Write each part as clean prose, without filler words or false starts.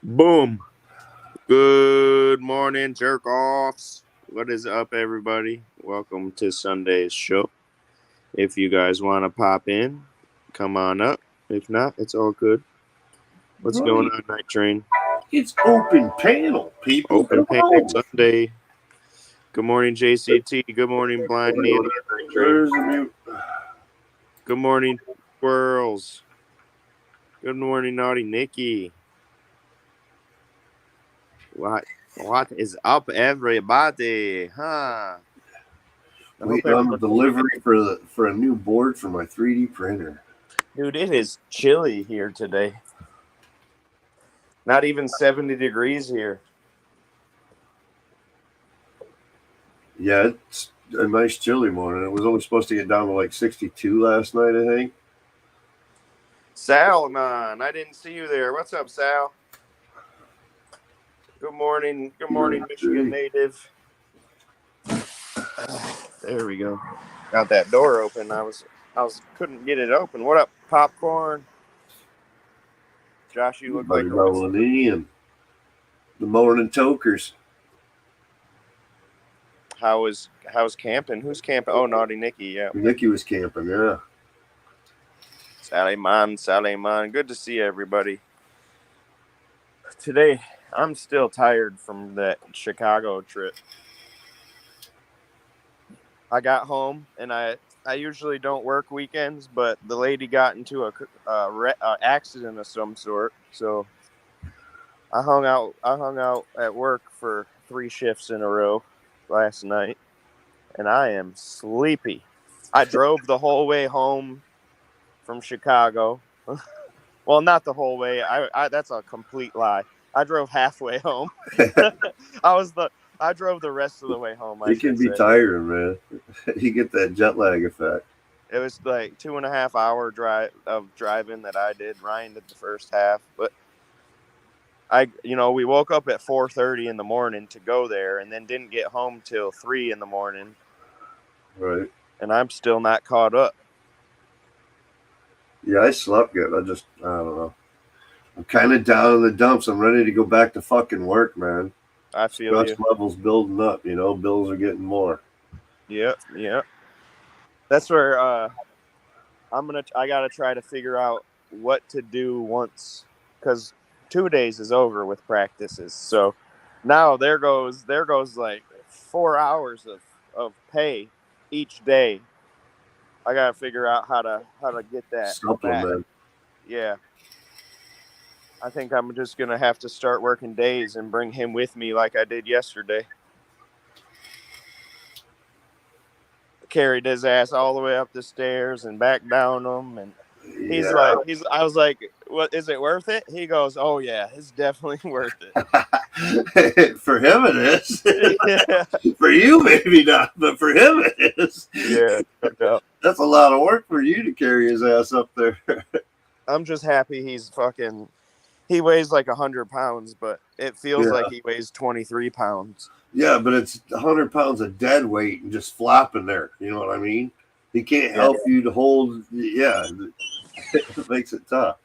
Boom. Good morning, jerk offs. What is up, everybody? Welcome to Sunday's show. If you guys want to pop in, come on up. If not, it's all good. What's going on, Night Train? It's open panel, people. Open panel Sunday. Good morning, JCT. Good morning, Blind Neely. Good morning, Squirrels. Good morning, Naughty Nikki. What is up, everybody? Huh? Waiting on the delivery for a new board for my 3D printer. Dude, it is chilly here today. Not even 70 degrees here. Yeah, it's a nice chilly morning. It was only supposed to get down to like 62 last night, I think. Salmon, I didn't see you there. What's up, Sal? Good morning. Good morning, Michigan native. There we go. Got that door open. I couldn't get it open. What up, popcorn? Josh, you look like the morning tokers. How's camping? Who's camping? Oh, Naughty Nikki, yeah. Nikki was camping, yeah. Sally man. Good to see everybody. Today, I'm still tired from that Chicago trip. I got home, and I usually don't work weekends, but the lady got into a accident of some sort, so I hung out at work for 3 shifts in a row last night, and I am sleepy. I drove the whole way home from Chicago. Well, not the whole way. I that's a complete lie. I drove halfway home. I drove the rest of the way home. It can be tiring, man. You get that jet lag effect. It was like 2.5 hour drive of driving that I did. Ryan did the first half, but we woke up at 4:30 in the morning to go there, and then didn't get home till 3 in the morning. Right. And I'm still not caught up. Yeah, I slept good. I don't know. I'm kind of down in the dumps. I'm ready to go back to fucking work, man. I feel Stress levels building up. Bills are getting more. Yep. That's where I gotta try to figure out what to do once, because 2 days is over with practices. So now there goes like 4 hours of pay each day. I gotta figure out how to get that supplement. Yeah. I think I'm just gonna have to start working days and bring him with me like I did yesterday. Carried his ass all the way up the stairs and back down them, and I was like, "What, is it worth it?" He goes, "Oh yeah, it's definitely worth it." For him, it is. Yeah. For you, maybe not, but for him, it is. Yeah, no. That's a lot of work for you to carry his ass up there. I'm just happy he weighs like 100 pounds, but it feels like he weighs 23 pounds. Yeah, but it's 100 pounds of dead weight and just flopping there. You know what I mean? He can't help you to hold. Yeah, it makes it tough.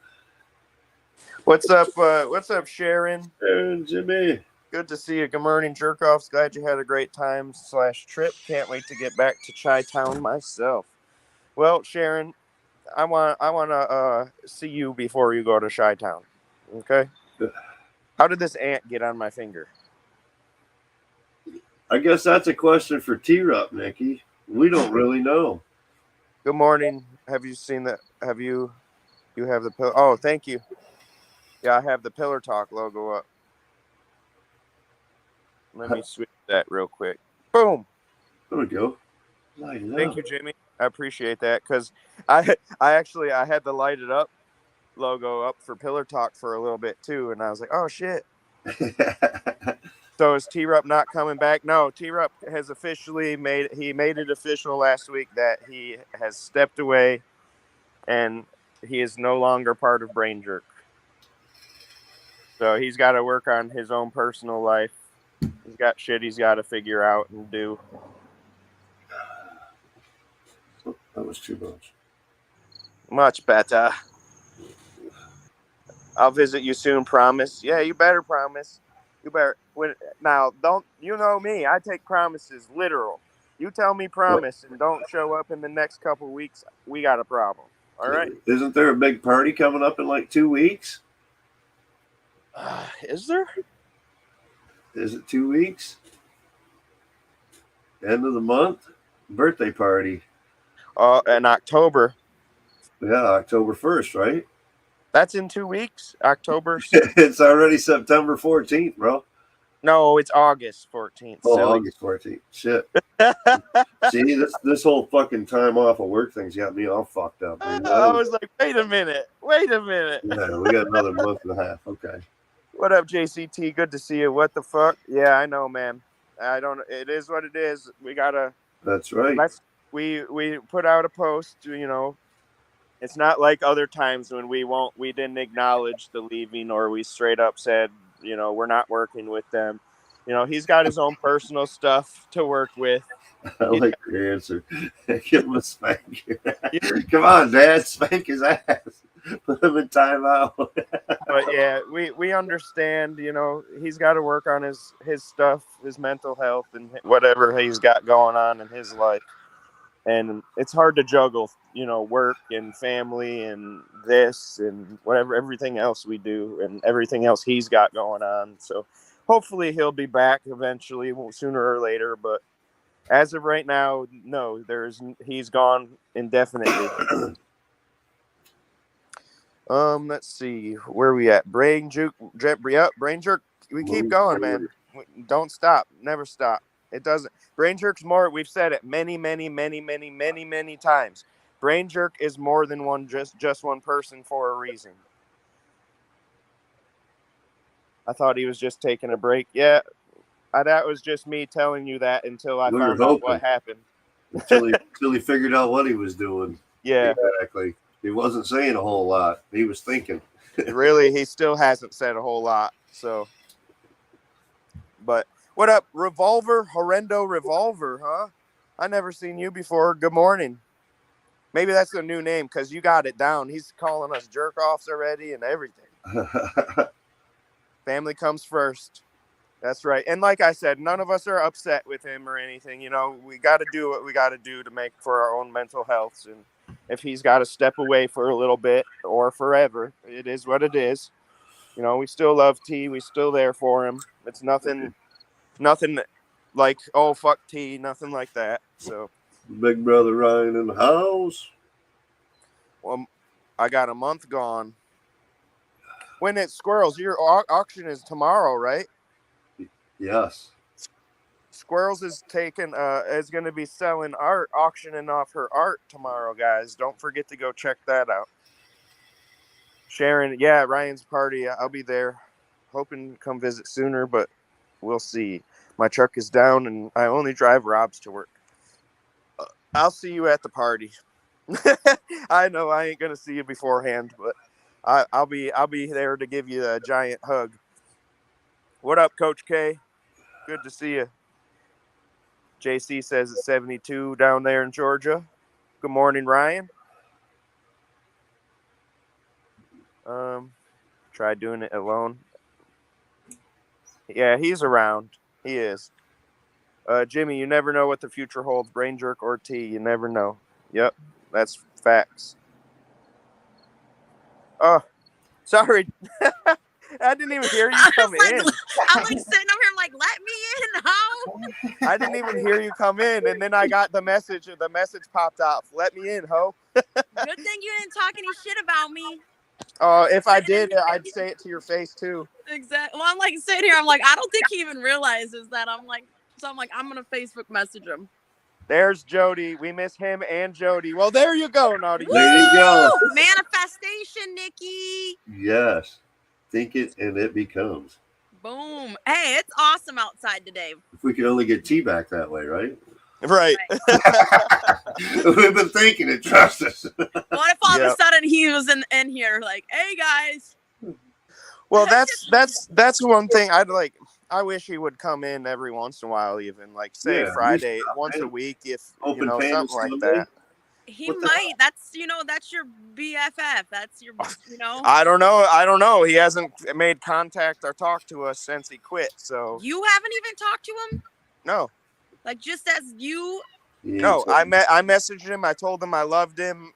What's up, Sharon? Sharon, Jimmy. Good to see you. Good morning, jerk-offs. Glad you had a great time / trip. Can't wait to get back to Chi-Town myself. Well, Sharon, I want to see you before you go to Chi-Town. Okay? How did this ant get on my finger? I guess that's a question for T-Rup, Nikki. We don't really know. Good morning. Have you seen that? You have the pillar? Oh, thank you. Yeah, I have the Pillar Talk logo up. Let me switch that real quick. Boom. There we go. Light it Thank you, Jimmy. I appreciate that, because I had the Light It Up logo up for Pillar Talk for a little bit too, and I was like, oh shit. So is T-Rup not coming back? No, T-Rup has officially made it official last week that he has stepped away and he is no longer part of Brain Jerk. So he's got to work on his own personal life. He's got shit he's got to figure out and do. That was too much. Much better. I'll visit you soon. Promise. Yeah, you better promise. You better. Now, don't you know me? I take promises literal. You tell me promise and don't show up in the next couple of weeks. We got a problem. All right. Isn't there a big party coming up in like 2 weeks? Is there? Is it 2 weeks? End of the month? Birthday party. In October. Yeah, October 1st, right? That's in 2 weeks. October. It's already September 14th, bro. No, it's August 14th. Oh, silly. August 14th. Shit. See, this whole fucking time off of work thing's got me all fucked up. Dude. I was like, wait a minute. Yeah, we got another month and a half. Okay. What up, JCT? Good to see you. What the fuck? Yeah, I know, man. I don't. It is what it is. We gotta. That's right. We put out a post. You know, it's not like other times when we didn't acknowledge the leaving, or we straight up said, you know, we're not working with them. You know, he's got his own personal stuff to work with. I like your answer. Give him a spank. Come on, Dad, spank his ass. Put him in timeout. But yeah, we understand. You know, he's got to work on his stuff, his mental health, and whatever he's got going on in his life. And it's hard to juggle, you know, work and family and this and whatever, everything else we do and everything else he's got going on. So hopefully he'll be back eventually, sooner or later. But as of right now, no, he's gone indefinitely. Let's see, where are we at? Brain jerk. We keep going, man. Don't stop. Never stop. It doesn't. Brain jerk's more. We've said it many times. Brain jerk is more than one, just one person for a reason. I thought he was just taking a break. Yeah, that was just me telling you that until I found out what happened. until he figured out what he was doing. Yeah, exactly. He wasn't saying a whole lot. He was thinking. Really, he still hasn't said a whole lot. So, but. What up, Horrendo Revolver, huh? I never seen you before. Good morning. Maybe that's a new name because you got it down. He's calling us jerk-offs already and everything. Family comes first. That's right. And like I said, none of us are upset with him or anything. You know, we got to do what we got to do to make for our own mental health. And if he's got to step away for a little bit or forever, it is what it is. You know, we still love T. We still there for him. It's nothing like, oh, fuck T, nothing like that. So, Big brother Ryan in the house. Well, I got a month gone. When it's Squirrels, your auction is tomorrow, right? Yes. Squirrels is going to be selling art, auctioning off her art tomorrow, guys. Don't forget to go check that out. Sharon, yeah, Ryan's party. I'll be there. Hoping to come visit sooner, but we'll see. My truck is down, and I only drive Rob's to work. I'll see you at the party. I know I ain't gonna see you beforehand, but I'll be there to give you a giant hug. What up, Coach K? Good to see you. JC says it's 72 down there in Georgia. Good morning, Ryan. Try doing it alone. Yeah, he's around. He is. Jimmy, you never know what the future holds. Brain jerk or T, you never know. Yep, that's facts. Oh, sorry. I didn't even hear you come in. I'm like sitting over here, like, let me in, ho. I didn't even hear you come in, and then I got the message. The message popped off. Let me in, ho. Good thing you didn't talk any shit about me. Oh, if I did, I'd say it to your face too. Exactly. Well, I'm like sitting here. I'm like, I don't think he even realizes that. I'm like, I'm gonna Facebook message him. There's Jody. We miss him and Jody. Well, there you go, Naughty. There you go. Manifestation, Nikki. Yes. Think it and it becomes. Boom. Hey, it's awesome outside today. If we could only get T back that way, right? Right. We've been thinking it. Trust us. What if all of a sudden he was in here like, hey guys? Well, that's one thing I'd like. I wish he would come in every once in a while, even like say Friday, once a week, if you know something like that. He might. That's that's your BFF. That's your I don't know. He hasn't made contact or talked to us since he quit. So You haven't even talked to him? no. Like just as you? No, I messaged him. I told him I loved him.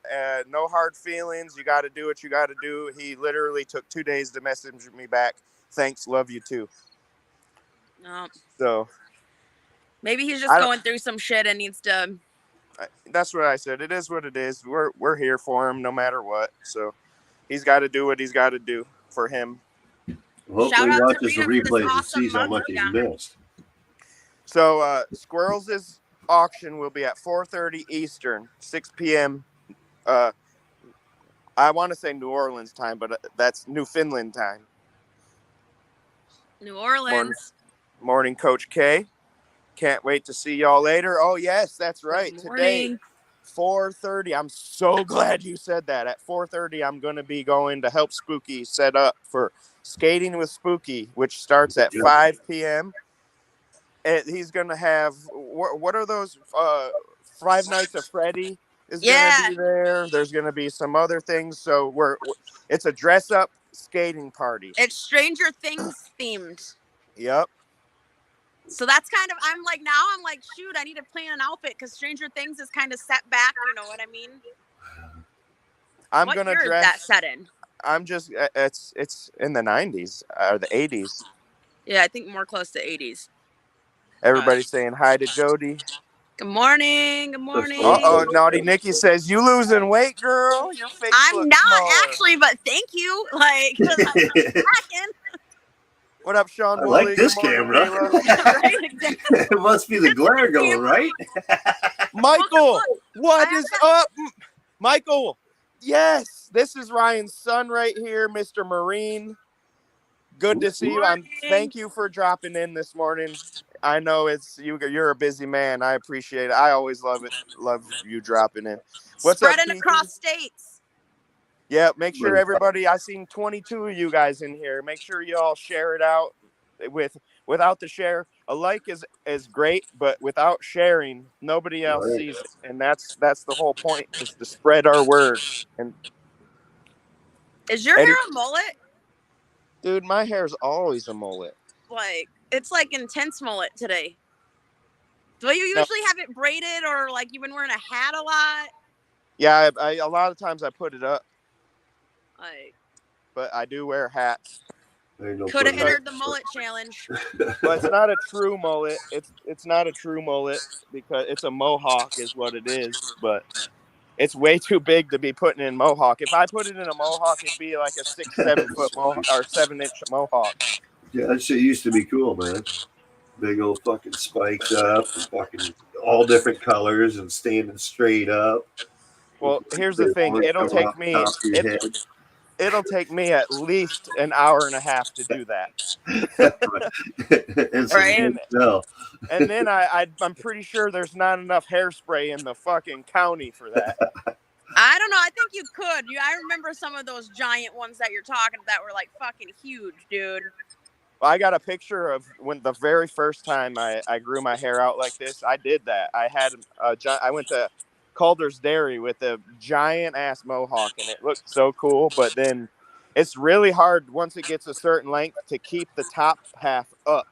No hard feelings. You got to do what you got to do. He literally took 2 days to message me back. Thanks, love you too. No. So maybe he's just going through some shit and needs to. That's what I said. It is what it is. We're here for him no matter what. So he's got to do what he's got to do for him. Hopefully, he watches the replays and sees how much he's missed. So Squirrels' auction will be at 4:30 Eastern, 6 p.m. I want to say New Orleans time, but that's Newfoundland time. New Orleans. Morning, Coach K. Can't wait to see y'all later. Oh, yes, that's right. Today, 4:30. I'm so glad you said that. At 4:30, I'm going to be going to help Spooky set up for Skating with Spooky, which starts at 5 p.m. He's going to have, what are those? Five Nights at Freddy is going to be there. There's going to be some other things. So it's a dress-up skating party. It's Stranger Things themed. Yep. So that's kind of, I'm like, shoot, I need to plan an outfit because Stranger Things is kind of set back. You know what I mean? I'm going to dress. Is that set in? I'm just, it's in the 90s or the 80s. Yeah, I think more close to 80s. Everybody's saying hi to Jody. Good morning. Good morning. Uh-oh, Naughty Nikki says, you losing weight, girl? Your face I'm not smaller. actually, but thank you. Like, what up, Sean? I like this camera. It must be the glare going, right? Michael, what is up? Michael, yes, this is Ryan's son right here, Mr. Marine. Good to see you. Thank you for dropping in this morning. I know you're a busy man. I appreciate it. I always love it. Love you dropping in. What's spreading up, across states? Yeah, make sure everybody. I seen 22 of you guys in here. Make sure you all share it out. Without the share, a like is great, but without sharing, nobody else sees it, and that's the whole point, is to spread our word. And is your hair a mullet? Dude, my hair's always a mullet. Like, it's like intense mullet today. Do you usually have it braided, or like you've been wearing a hat a lot? Yeah, a lot of times I put it up. But I do wear hats. Could have entered the mullet challenge. But it's not a true mullet. It's not a true mullet because it's a mohawk is what it is. But it's way too big to be putting in mohawk. If I put it in a mohawk, it'd be like a 6-7 foot mohawk or 7-inch mohawk. Yeah, that shit used to be cool, man. Big old fucking spikes up, and fucking all different colors and standing straight up. Well, here's the thing. It'll take me at least an hour and a half to do that. And then I'm pretty sure there's not enough hairspray in the fucking county for that. I don't know. I think you could. I remember some of those giant ones that you're talking that were like fucking huge, dude. Well, I got a picture of when the very first time I grew my hair out like this. I did that. I went to Calder's Dairy with a giant ass mohawk, and it looked so cool. But then it's really hard once it gets a certain length to keep the top half up.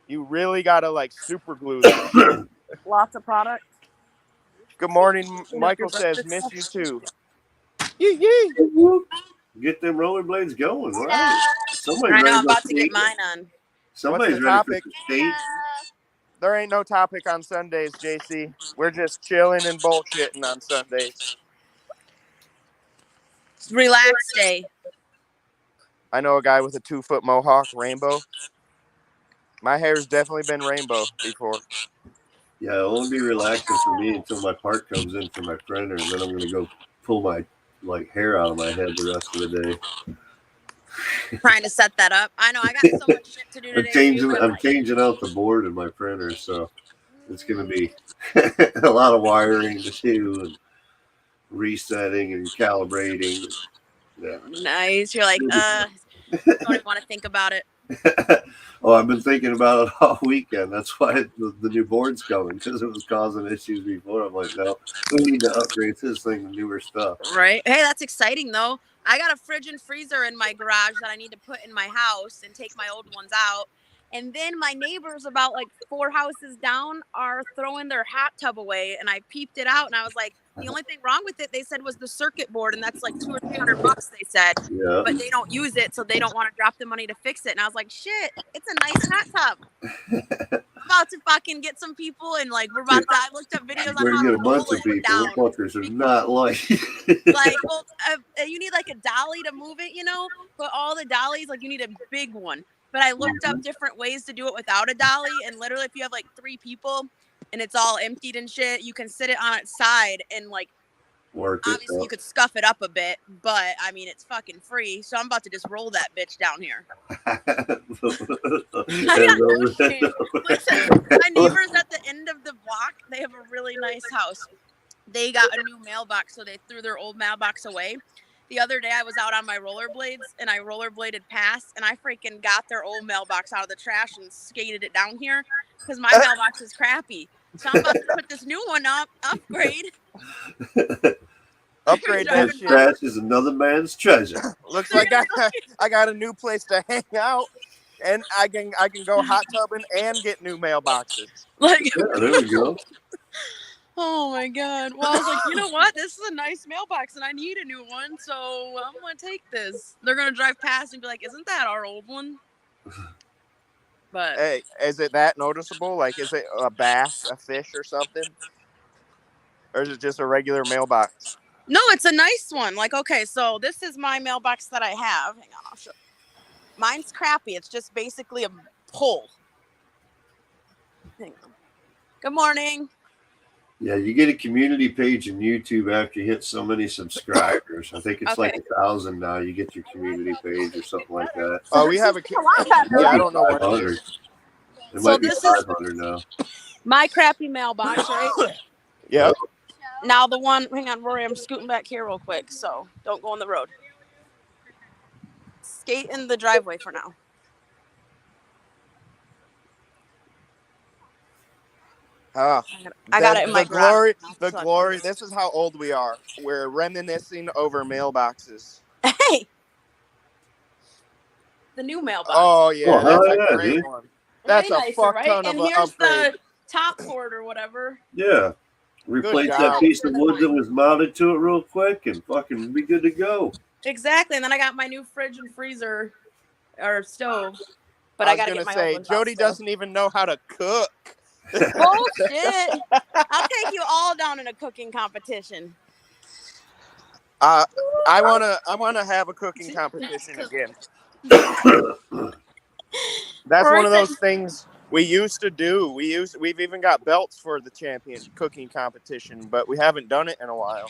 You really gotta like super glue that shit. Lots of product. Good morning, Michael says, miss you too. Yee. Get them rollerblades going, right? I know, I'm about to get mine on. Somebody's ready for some state. There ain't no topic on Sundays, JC. We're just chilling and bullshitting on Sundays. It's relax day. I know a guy with a 2-foot mohawk, rainbow. My hair's definitely been rainbow before. Yeah, it won't be relaxing for me until my part comes in for my printer, and then I'm gonna go pull my hair out of my head the rest of the day. Trying to set that up. I know, I got so much shit to do today. I'm changing out the board in my printer, so it's gonna be a lot of wiring to do and resetting and calibrating. Yeah. Nice. You're like, don't even want to think about it. Oh, I've been thinking about it all weekend. That's why the new board's coming, because it was causing issues before. I'm like, no, we need to upgrade this thing to newer stuff. Right. Hey, that's exciting though. I got a fridge and freezer in my garage that I need to put in my house and take my old ones out. And then my neighbors about like 4 houses down are throwing their hot tub away. And I peeped it out and I was like, the only thing wrong with it, they said, was the circuit board. And that's like $200 or $300, they said. Yeah. But they don't use it, so they don't want to drop the money to fix it. And I was like, shit, it's a nice hot tub. I'm about to fucking get some people and like we're about to. I looked up videos on We're how gonna to get a roll bunch of it people. down. Those fuckers are not like. Like, well, you need like a dolly to move it, you know. But all the dollies, like, you need a big one. But I looked up different ways to do it without a dolly, and literally, if you have like 3 people and it's all emptied and shit, you can sit it on its side and like. Work Obviously, it you could scuff it up a bit, but I mean, it's fucking free. So I'm about to just roll that bitch down here. I got no shame. Listen, my neighbors at the end of the block, they have a really nice house. They got a new mailbox, so they threw their old mailbox away. The other day, I was out on my rollerblades, and I rollerbladed past, and I freaking got their old mailbox out of the trash and skated it down here because my mailbox is crappy. So I'm about to put this new one up, upgrade. Upgrade that shit. Trash is another man's treasure. Looks like I got a new place to hang out, and I can go hot tubbing and get new mailboxes. Like, Yeah, there we go. oh my god. Well, I was like, you know what? This is a nice mailbox, and I need a new one, so I'm gonna take this. They're gonna drive past and be like, "Isn't that our old one?" But hey, is it that noticeable? Like, is it a bass, a fish, or something, or is it just a regular mailbox? no, it's a nice one. Like, okay, so this is my mailbox that I have. Hang on, I'll show. Mine's crappy. It's just basically a pole. Hang on. Good morning. Yeah, you get a community page in YouTube after you hit so many subscribers. I think it's like 1,000 now. You get your community page or something like that. Oh, we have a. Yeah, I don't know what it is. It might be 500 now. My crappy mailbox, right? Yep. Now the one. Hang on, Rory. I'm scooting back here real quick, so don't go on the road. Skate in the driveway for now. I got it in my glory. garage. The glory. This is how old we are. We're reminiscing over mailboxes. Hey, the new mailbox. Oh yeah, that's a great dude. one. That's a fuck ton and of here's upgrade. the top cord or whatever. Yeah. Replace that piece of wood that was mounted to it real quick and fucking be good to go. Exactly. And then I got my new fridge and freezer or stove. But I was gonna say, Jody doesn't even know how to cook. Bullshit. I'll take you all down in a cooking competition. I wanna have a cooking competition again. That's one of those things we used to do. We've even got belts for the champion cooking competition, but we haven't done it in a while.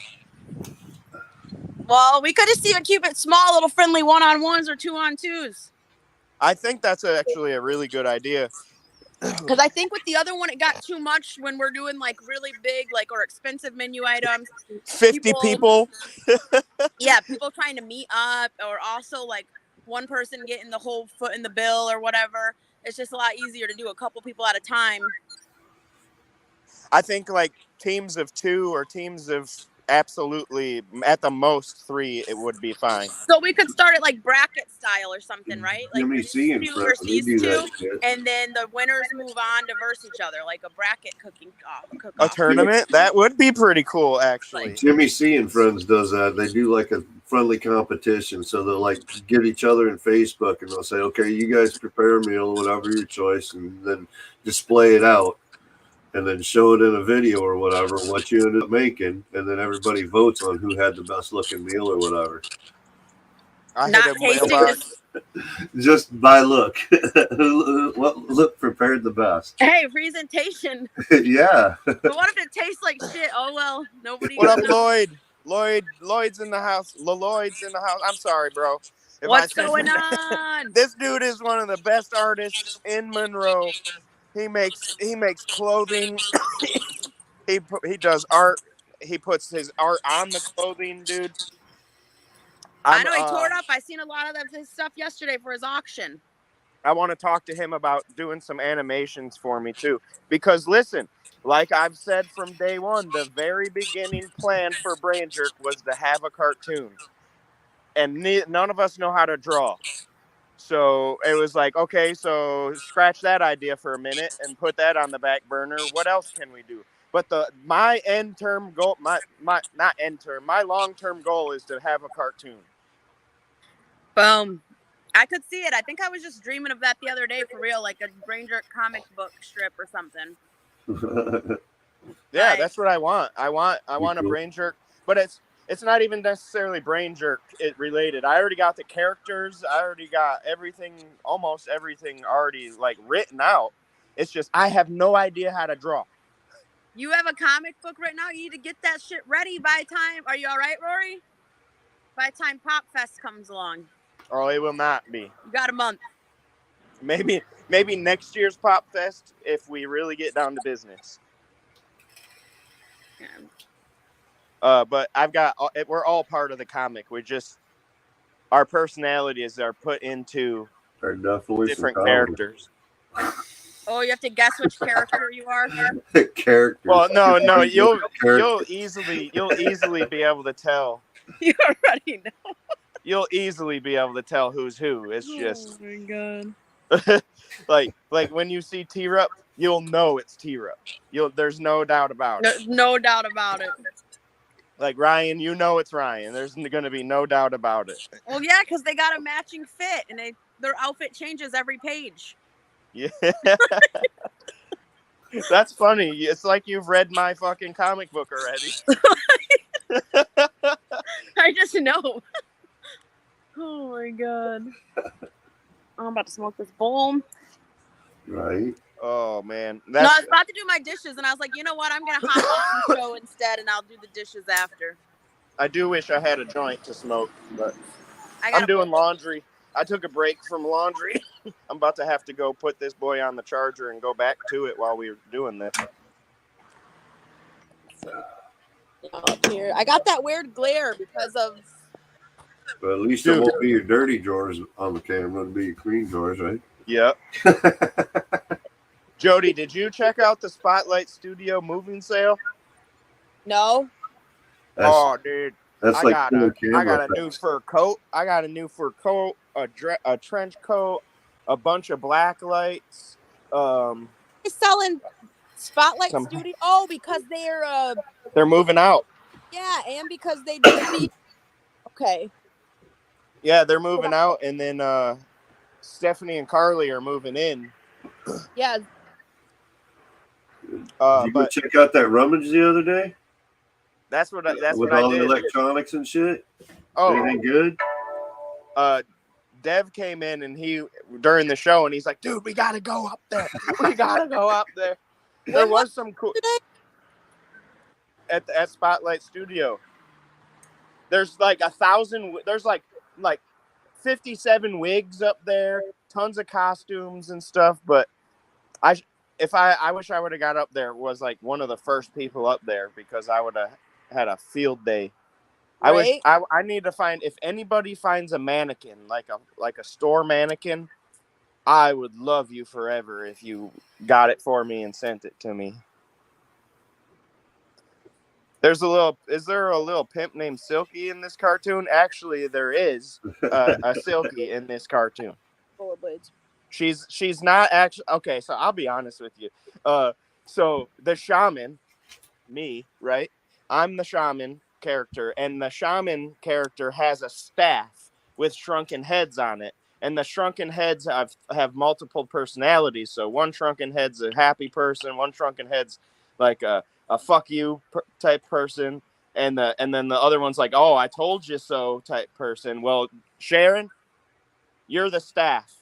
Well, we could just even keep it small, little friendly 1-on-1s or 2-on-2s. I think that's actually a really good idea. Because I think with the other one, it got too much when we're doing like really big, like, or expensive menu items. 50 people. Yeah, people trying to meet up, or also like one person getting the whole foot in the bill or whatever. It's just a lot easier to do a couple people at a time. I think like teams of 2 or teams of absolutely at the most 3, it would be fine. So we could start it like bracket style or something, right? Like these 2 versus these 2, and then the winners move on to verse each other, like a bracket cooking cook-off. A tournament? That would be pretty cool, actually. Jimmy C and Friends does that. They do like a friendly competition, so they'll like get each other in Facebook and they'll say, okay, you guys prepare a meal, whatever your choice, and then display it out. And then show it in a video or whatever, what you ended up making, and then everybody votes on who had the best looking meal or whatever. Not tasting. Just by look. What look prepared the best? Hey, presentation. Yeah. But what if it tastes like shit? Oh well, nobody. What up, Lloyd? Lloyd's in the house. Lloyd's in the house. I'm sorry, bro. What's going on? This dude is one of the best artists in Monroe. He makes clothing. he does art. He puts his art on the clothing, dude. I know he tore it up. I seen a lot of his stuff yesterday for his auction. I want to talk to him about doing some animations for me too. Because listen, like I've said from day one, the very beginning plan for Brain Jerk was to have a cartoon, and none of us know how to draw. So it was like, okay, so scratch that idea for a minute and put that on the back burner. What else can we do? But my end term goal, my not end term, my long term goal is to have a cartoon. Boom. I could see it. I think I was just dreaming of that the other day for real, like a Brain Jerk comic book strip or something. Yeah, that's what I want. I want a cool. Brain Jerk, but it's not even necessarily Brain Jerk related. I already got the characters. I already got everything, almost everything already like written out. It's just I have no idea how to draw. You have a comic book right now? You need to get that shit ready by time. Are you all right, Rory? By the time Pop Fest comes along. Oh, it will not be. You got a month. Maybe next year's Pop Fest if we really get down to business. Yeah. But we're all part of the comic. We just, our personalities are put into different characters. Oh, you have to guess which character you are? Characters. Well, no, you'll easily be able to tell. You already know. You'll easily be able to tell who's who. It's just, oh my god. like when you see T-Rup, you'll know it's T-Rup. There's no doubt about it. There's no doubt about it. Like Ryan, you know it's Ryan. There's going to be no doubt about it. Well, yeah, because they got a matching fit, and their outfit changes every page. Yeah. That's funny. It's like you've read my fucking comic book already. I just know. Oh my god. I'm about to smoke this bowl. Right. Oh man. No, I was about to do my dishes, and I was like, you know what? I'm gonna hop on the show instead, and I'll do the dishes after. I do wish I had a joint to smoke, but I'm doing laundry. I took a break from laundry. I'm about to have to go put this boy on the charger and go back to it while we're doing this. Here, I got that weird glare because of. But at least it won't be your dirty drawers on the camera. It'll be your clean drawers, right? Yep. Jody, did you check out the Spotlight Studio moving sale? No. Oh, dude. That's I got a new fur coat. I got a new fur coat, a trench coat, a bunch of black lights. They're selling Spotlight Studio. Oh, because they're moving out. Yeah, and because they do. Okay. Yeah, they're moving out, and then Stephanie and Carly are moving in. Yeah. Did you go check out that rummage the other day? That's what I did. With all the electronics and shit? Oh. Anything good? Dev came in and during the show, and he's like, dude, we got to go up there. We got to go up there. There was some cool at Spotlight Studio. There's like 1,000. There's like 57 wigs up there, tons of costumes and stuff. But I wish I would have got up there. Was like one of the first people up there because I would have had a field day. Right? I need to find, if anybody finds a mannequin like a store mannequin, I would love you forever if you got it for me and sent it to me. Is there a little pimp named Silky in this cartoon? Actually, there is a Silky in this cartoon. Rollerblades. She's not actually okay. So I'll be honest with you. So the shaman, me, right? I'm the shaman character, and the shaman character has a staff with shrunken heads on it, and the shrunken heads have multiple personalities. So one shrunken head's a happy person, one shrunken head's like a fuck you type person, and then the other one's like, oh, I told you so type person. Well, Sharon, you're the staff.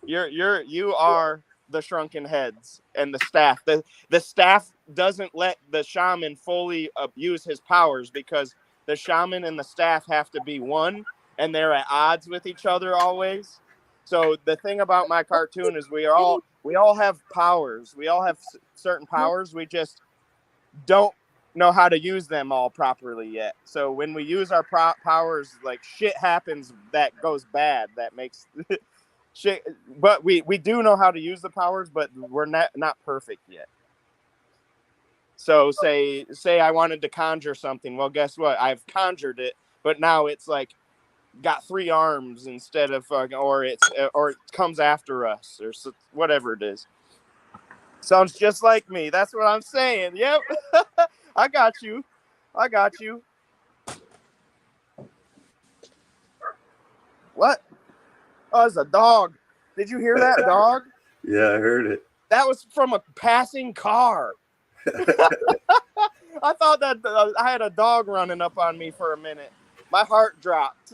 You are the shrunken heads and the staff. The staff doesn't let the shaman fully abuse his powers because the shaman and the staff have to be one, and they're at odds with each other always. So the thing about my cartoon is we all have powers. We all have certain powers. We just don't know how to use them all properly yet. So when we use our powers, like shit happens that goes bad. That makes But we do know how to use the powers, but we're not perfect yet. So say I wanted to conjure something. Well, guess what? I've conjured it, but now it's like got 3 arms instead of or it comes after us or whatever it is. Sounds just like me. That's what I'm saying. Yep. I got you. What? Oh, it's a dog. Did you hear that dog? Yeah, I heard it. That was from a passing car. I thought that I had a dog running up on me for a minute. My heart dropped.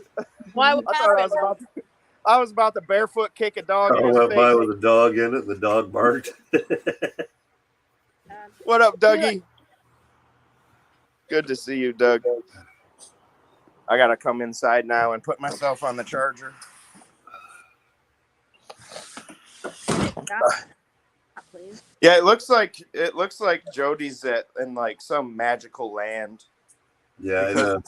Why? I was about to barefoot kick a dog in I his went by face. with a dog in it, and the dog barked. What up, Dougie? Good to see you, Doug. I gotta come inside now and put myself on the charger. Yeah, it looks like Jody's in like some magical land. Yeah, I know.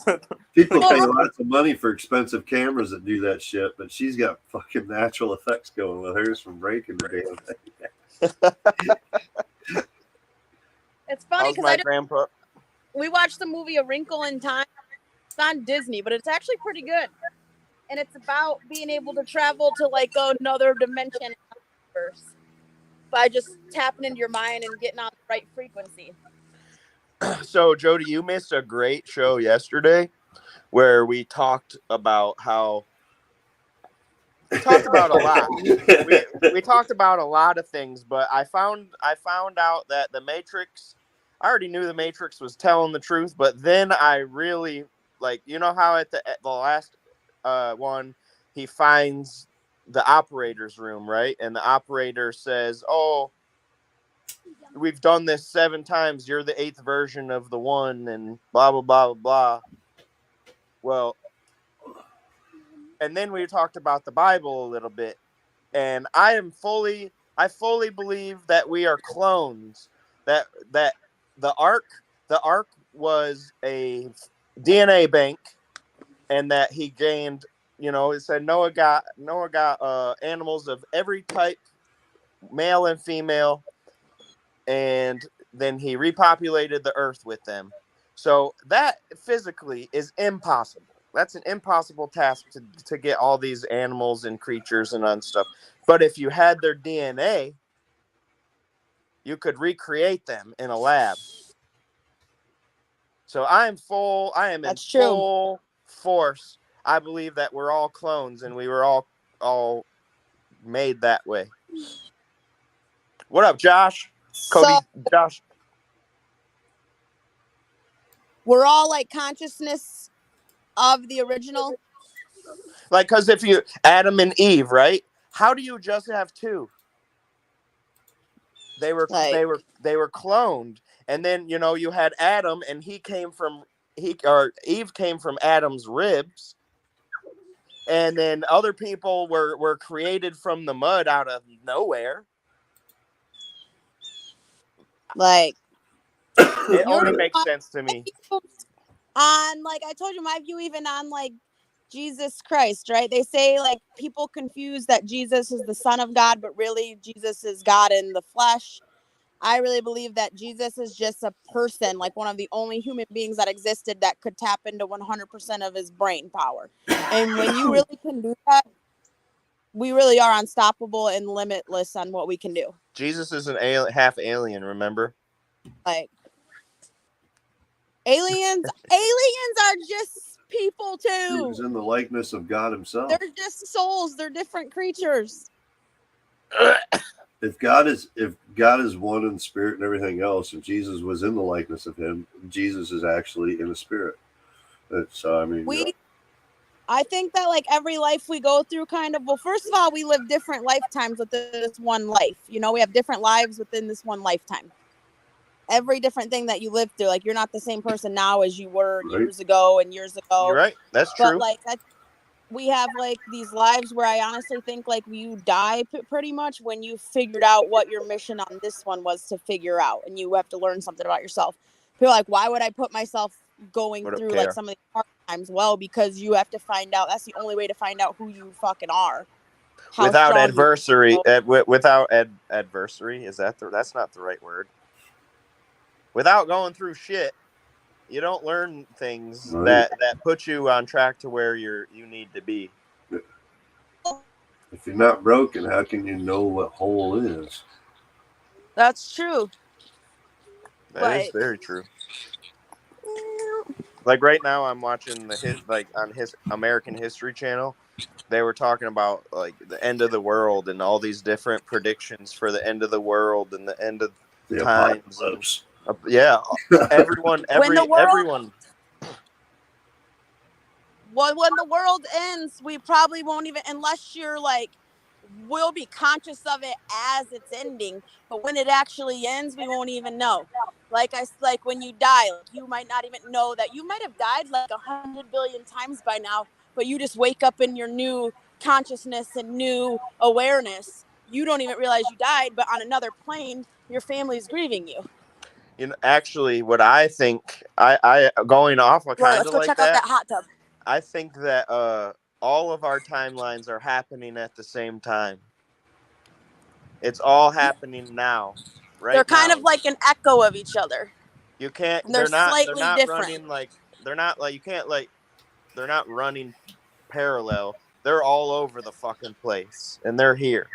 People pay lots of money for expensive cameras that do that shit, but she's got fucking natural effects going with hers from breaking the damn thing. It's funny because grandpa. We watched the movie A Wrinkle in Time. It's on Disney, but it's actually pretty good. And it's about being able to travel to like another dimension by just tapping into your mind and getting on the right frequency. So, Jody, you missed a great show yesterday where we talked about how we talked about a lot. We talked about a lot of things, but I found out that the Matrix. I already knew the Matrix was telling the truth, but then I really how at the last one he finds the operator's room, right? And the operator says, "Oh, we've done this 7 times. You're the 8th version of the one," and blah blah blah blah blah. Well, and then we talked about the Bible a little bit, and I fully believe that we are clones. That the ark was a DNA bank, and that he gained. It said Noah got animals of every type, male and female, and then he repopulated the earth with them. So that physically is impossible. That's an impossible task to get all these animals and creatures and stuff. But if you had their DNA, you could recreate them in a lab. So I am in full force. I believe that we're all clones and we were all made that way. What up, Josh? Cody, Josh. We're all like consciousness of the original. Like, because if you Adam and Eve, right? How do you just have 2? They were cloned, and then you had Adam, and Eve came from Adam's ribs, and then other people were created from the mud out of nowhere. Like, it only makes sense to me. On like I told you, my view even on like Jesus Christ, right? They say like people confuse that Jesus is the Son of God, but really Jesus is God in the flesh. I really believe that Jesus is just a person, like one of the only human beings that existed that could tap into 100% of his brain power. And when you really can do that, we really are unstoppable and limitless on what we can do. Jesus is half alien, remember? Like aliens are just people too. He was in the likeness of God himself. They're just souls. They're different creatures. If God is one in spirit and everything else, and Jesus was in the likeness of him, Jesus is actually in the spirit. So I think that like every life we go through first of all, we live different lifetimes within this one life. We have different lives within this one lifetime. Every different thing that you live through, like you're not the same person now as you were years ago and years ago. You're right. That's true. But like we have like these lives where I honestly think like you die pretty much when you figured out what your mission on this one was to figure out, and you have to learn something about yourself. People are like, why would I put myself going through like some of these hard times? Well, because you have to find out. That's the only way to find out who you fucking are. How without strong adversary, you are. without adversary, is that's not the right word. Without going through shit, you don't learn things Right. that put you on track to where you need to be. If you're not broken, how can you know what whole is? That's true. That is But very true. Like right now, I'm watching on his American History Channel. They were talking about like the end of the world and all these different predictions for the end of the world and the end of The times. And, apocalypse. yeah, everyone, when the world everyone. when the world ends, we probably won't even, unless you're like, we'll be conscious of it as it's ending. But when it actually ends, we won't even know. Like when you die, like you might not even know that you might have died like 100 billion times by now, but you just wake up in your new consciousness and new awareness. You don't even realize you died, but on another plane, your family's grieving you. You know, actually, what I think, I going off a Right, kind let's of go like check out that. that hot tub. I think that all of our timelines are happening at the same time. It's all happening now, They're right kind of now. like an echo of each other. You can't. And they're They're slightly not different. running like. They're not like. You can't like. They're not running parallel. They're all over the fucking place, and they're here.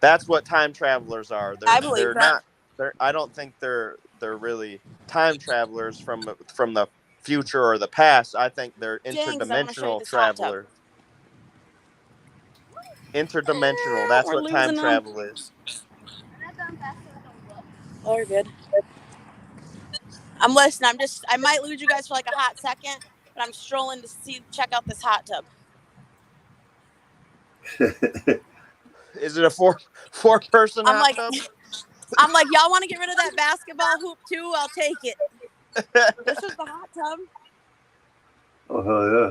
That's what time travelers are. I believe They're that. not. They're. I don't think they're really time travelers from the future or the past. I think they're James, I want to show you interdimensional this hot tub. travelers. Interdimensional. That's We're what time losing them. travel is. Oh, you're good. I'm listening. I might lose you guys for like a hot second, but I'm strolling to check out this hot tub. Is it a four person I'm hot like, tub? y'all want to get rid of that basketball hoop too? I'll take it. This is the hot tub. Oh hell yeah!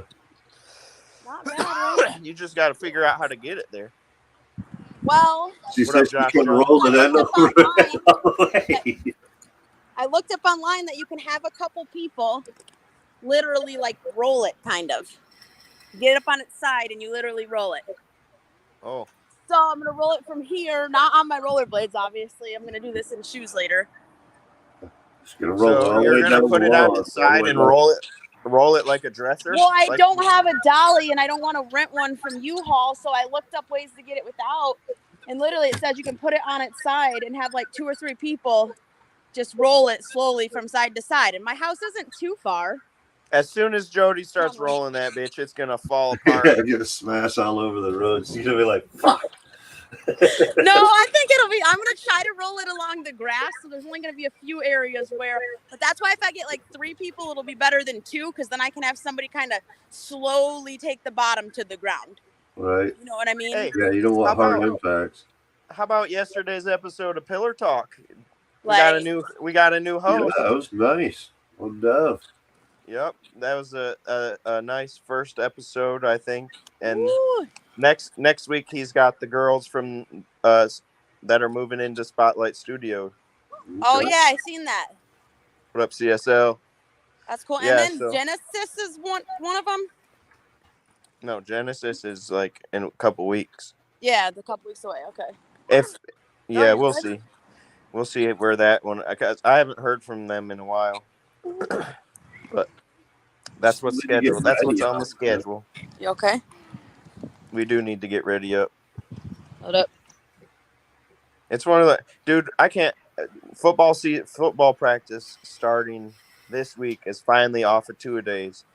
Not bad, right? You just got to figure out how to get it there. Well, She What said up, she's Josh gonna Jones? roll it I in looked up over online. all the way. I looked up online that you can have a couple people literally like roll it, kind of. Get it up on its side and you literally roll it. Oh, So I'm gonna roll it from here, not on my rollerblades, obviously. I'm gonna do this in shoes later. She's gonna roll it so all the you're way gonna down the put it on lawn. its All the side way and down. roll it like a dresser? Well, I Like, don't have a dolly and I don't want to rent one from U-Haul, so I looked up ways to get it without. And literally it says you can put it on its side and have like 2 or 3 people just roll it slowly from side to side. And my house isn't too far. as soon as Jody starts rolling that bitch, it's gonna fall apart. Yeah, gonna smash all over the road. She's gonna be like, "Fuck." No, I think I'm going to try to roll it along the grass. So there's only going to be a few areas but that's why if I get like 3 people, it'll be better than 2. Cause then I can have somebody kind of slowly take the bottom to the ground. Right. You know what I mean? Hey, Yeah, you don't want hard impacts. how about yesterday's episode of Pillar Talk? We Like, got a new Yeah, host. that was nice. Well done. Yep, that was a nice first episode, I think. And woo. next week he's got the girls from us that are moving into Spotlight Studio. Oh Okay. yeah, I seen that. What up, CSL? That's cool. Yeah, And then so- Genesis is one of them. No, Genesis is like in a couple weeks. Yeah, the couple weeks away. Okay. Yeah, you're we'll good. see. We'll see where that one. Because I haven't heard from them in a while. But that's what's When you get scheduled. That's what's ready, on the schedule. You okay? We do need to get ready up. Hold up. It's one of the dude. I can't. Football practice starting this week is finally off of 2-a-days,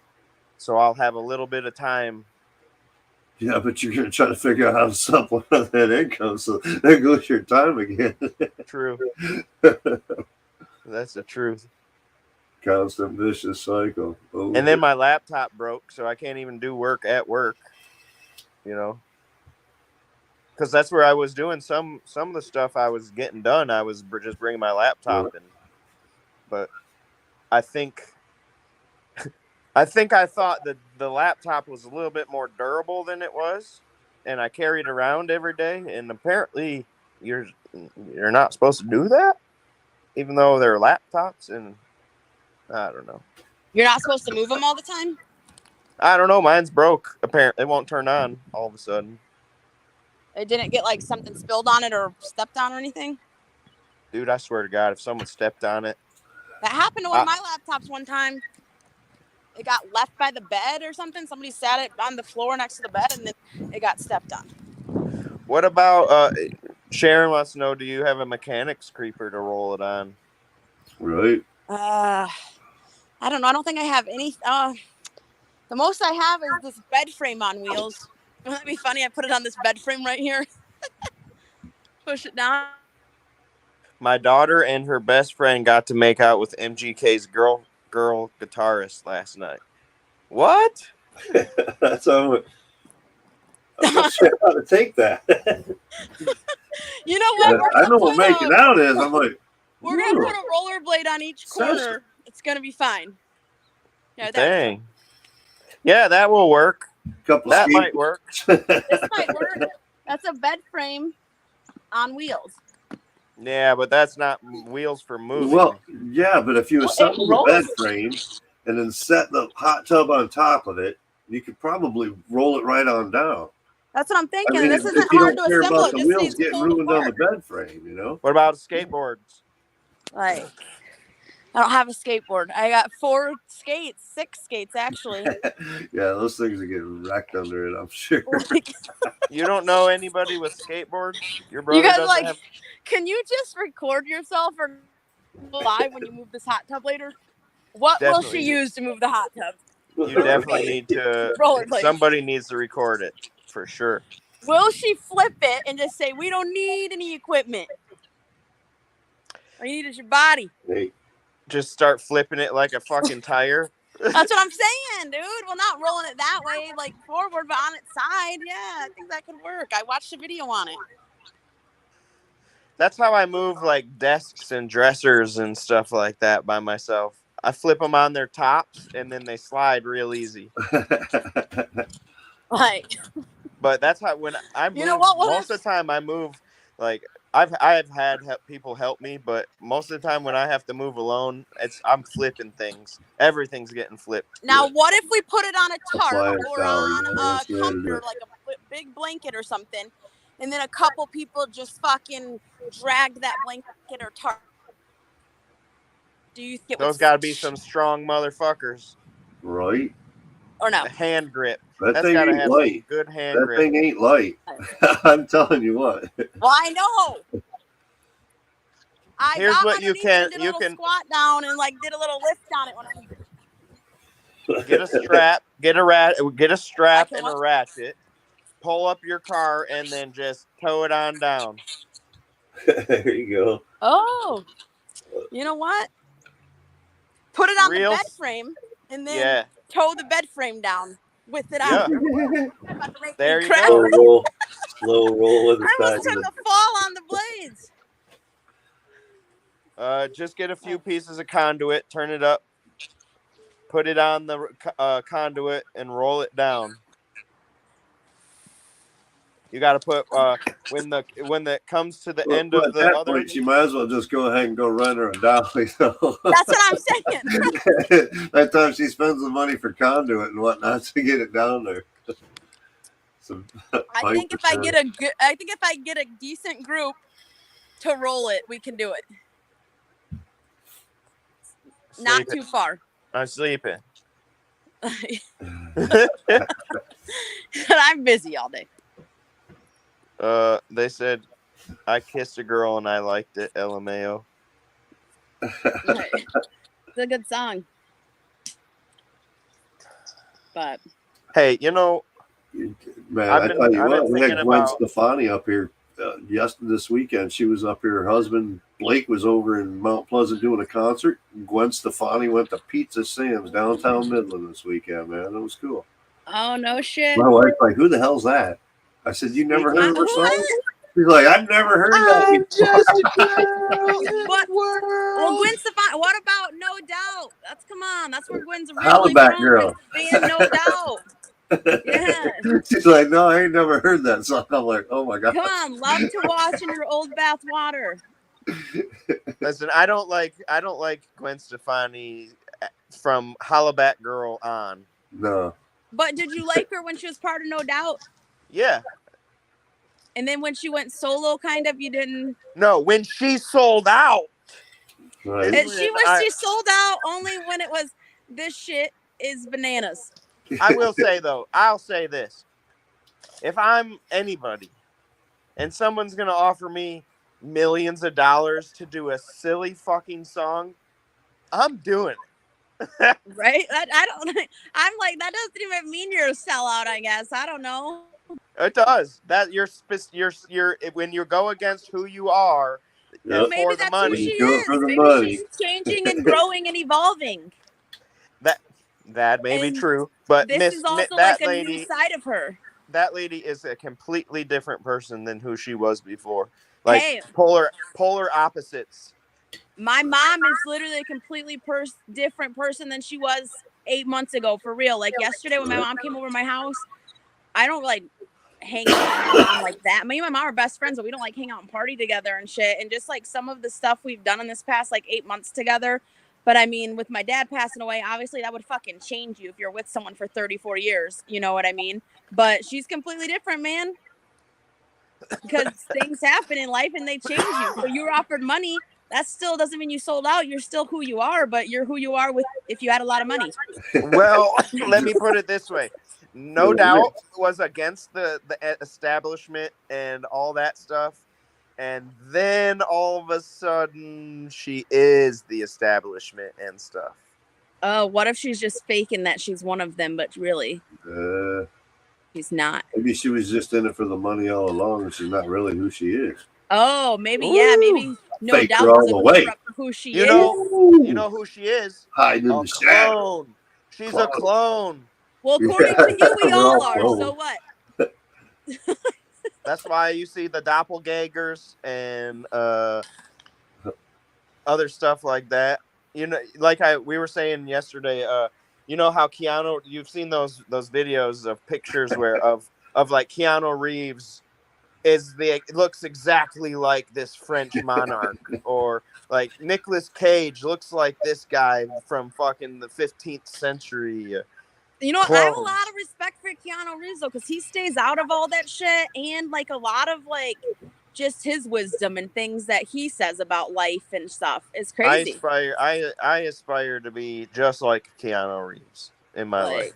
so I'll have a little bit of time. Yeah, but you're gonna try to figure out how to supplement that income, so there goes your time again. True. That's the truth. Constant vicious cycle. Oh, And then my laptop broke, so I can't even do work at work. You know, because that's where I was doing some of the stuff I was getting done. I was just bringing my laptop in, but I think I thought that the laptop was a little bit more durable than it was, and I carried it around every day. And apparently, you're not supposed to do that, even though they're laptops. And I don't know. You're not supposed to move them all the time? I don't know. Mine's broke. Apparently, it won't turn on all of a sudden. It didn't get like something spilled on it or stepped on or anything. Dude, I swear to God, if someone stepped on it. That happened to one of my laptops one time. It got left by the bed or something. Somebody sat it on the floor next to the bed and then it got stepped on. What about Sharon wants to know, do you have a mechanics creeper to roll it on? Right. I don't know. I don't think I have any. The most I have is this bed frame on wheels. Wouldn't that be funny? I put it on this bed frame right here. Push it down. My daughter and her best friend got to make out with MGK's girl guitarist last night. What? That's how I'm not sure how to take that. You know what? I know what making out is. I'm like, we're going to put a rollerblade on each corner. It's going to be fine. Yeah, dang. Yeah, that will work. That might work. This might work. That's a bed frame on wheels. Yeah, but that's not wheels for moving. Well, yeah, but if you assemble the bed frame and then set the hot tub on top of it, you could probably roll it right on down. That's what I'm thinking. I mean, this isn't hard to assemble. It just needs getting ruined on the bed frame, you know? What about skateboards? Like, I don't have a skateboard. I got 6 skates actually. Yeah, those things are getting wrecked under it, I'm sure. You don't know anybody with skateboards? Your brother you guys doesn't have... Can you just record yourself or live when you move this hot tub later? What will she use to move the hot tub? You definitely need to. Somebody needs to record it for sure. Will she flip it and just say, "We don't need any equipment. All you need is your body." Hey. Just start flipping it like a fucking tire. That's what I'm saying, dude. Well, not rolling it that way, like forward, but on its side. Yeah, I think that could work. I watched a video on it. That's how I move like desks and dressers and stuff like that by myself. I flip them on their tops and then they slide real easy. But that's how when I move. You know what? Most of the time I move like I've had people help me, but most of the time when I have to move alone, I'm flipping things. Everything's getting flipped. Now, what if we put it on a tarp or on a comforter, like a big blanket or something, and then a couple people just fucking dragged that blanket or tarp? Do you think those got to be some strong motherfuckers, right? Or no? A hand grip. That thing ain't light. Good hand grip. That thing ain't light. I'm telling you what. Well, I know. Here's what you can. You can squat down and like did a little lift on it when I get a strap. Get a strap and a ratchet. Pull up your car and then just tow it on down. There you go. Oh, you know what? Put it on the bed frame and then tow the bed frame down with it out. There you go. Slow roll with I almost took a fall on the blades. Just get a few pieces of conduit, turn it up, put it on the conduit, and roll it down. You got to put when it comes to the end of the other. Point, you might as well just go ahead and go run her a dolly. That's what I'm saying. That time she spends the money for conduit and whatnot to get it down there. I think if I get a decent group to roll it, we can do it. Not too far. I'm sleeping. I'm busy all day. They said I kissed a girl and I liked it. LMAO. It's a good song. But hey, you know, man, I tell you what, we had Gwen Stefani up here this weekend. She was up here. Her husband Blake was over in Mount Pleasant doing a concert. Gwen Stefani went to Pizza Sam's downtown Midland this weekend. Man, it was cool. Oh no shit! My wife's like, "Who the hell's that?" I said, "You never heard of her song?" She's like, "I've never heard that." Well, Gwen Stefani. What about No Doubt? Come on. That's where Gwen's originally from. Girl. Band No Doubt. Yeah. She's like, "No, I ain't never heard that song." I'm like, "Oh my god." Come on, love to wash in your old bath water. Listen, I don't like Gwen Stefani from Hollaback Girl on. No. But did you like her when she was part of No Doubt? Yeah. And then when she went solo, kind of, you didn't. No, when she sold out. Right. She sold out only when it was this shit is bananas. I will say though, I'll say this: if I'm anybody, and someone's gonna offer me millions of dollars to do a silly fucking song, I'm doing it. Right? I don't. I'm like, that doesn't even mean you're a sellout. I guess I don't know. It does. That you're when you go against who you are, Well, and Yep. maybe for the that's who money. she You do it is. for the Maybe money. she's changing and growing and evolving. That may be And true, but this is also like a new side of her. That lady is a completely different person than who she was before. Like Hey, polar opposites. my mom is literally a completely different person than she was 8 months ago, for real. Like yesterday when my mom came over to my house, I don't like hang out with my mom like that. Me and my mom are best friends, but we don't like hang out and party together and shit. And just like some of the stuff we've done in this past like 8 months together. But I mean, with my dad passing away, obviously that would fucking change you if you're with someone for 34 years. You know what I mean? But she's completely different, man. Because things happen in life and they change you. So you were offered money. That still doesn't mean you sold out. You're still who you are, but you're who you are with if you had a lot of money. Well, let me put it this way. No Doubt was against the establishment and all that stuff. And then all of a sudden, she is the establishment and stuff. What if she's just faking that she's one of them, but really she's not? Maybe she was just in it for the money all along, and she's not really who she is. Oh, maybe. Ooh. Yeah, maybe No Fake Doubt her all was a the way. cover-up for who she You is. know who she is? Hiding in A the shadow. clone. She's a clone. Well, according to you, we We're all all are. clones. So what? That's why you see the doppelgangers and other stuff like that. You know, like we were saying yesterday. You know how Keanu? You've seen those videos of pictures where of like Keanu Reeves looks exactly like this French monarch, or like Nicolas Cage looks like this guy from fucking the 15th century. You know, I have a Clones. lot of respect for Keanu Reeves though, because he stays out of all that shit, and like a lot of like just his wisdom and things that he says about life and stuff is crazy. I aspire to be just like Keanu Reeves in my life.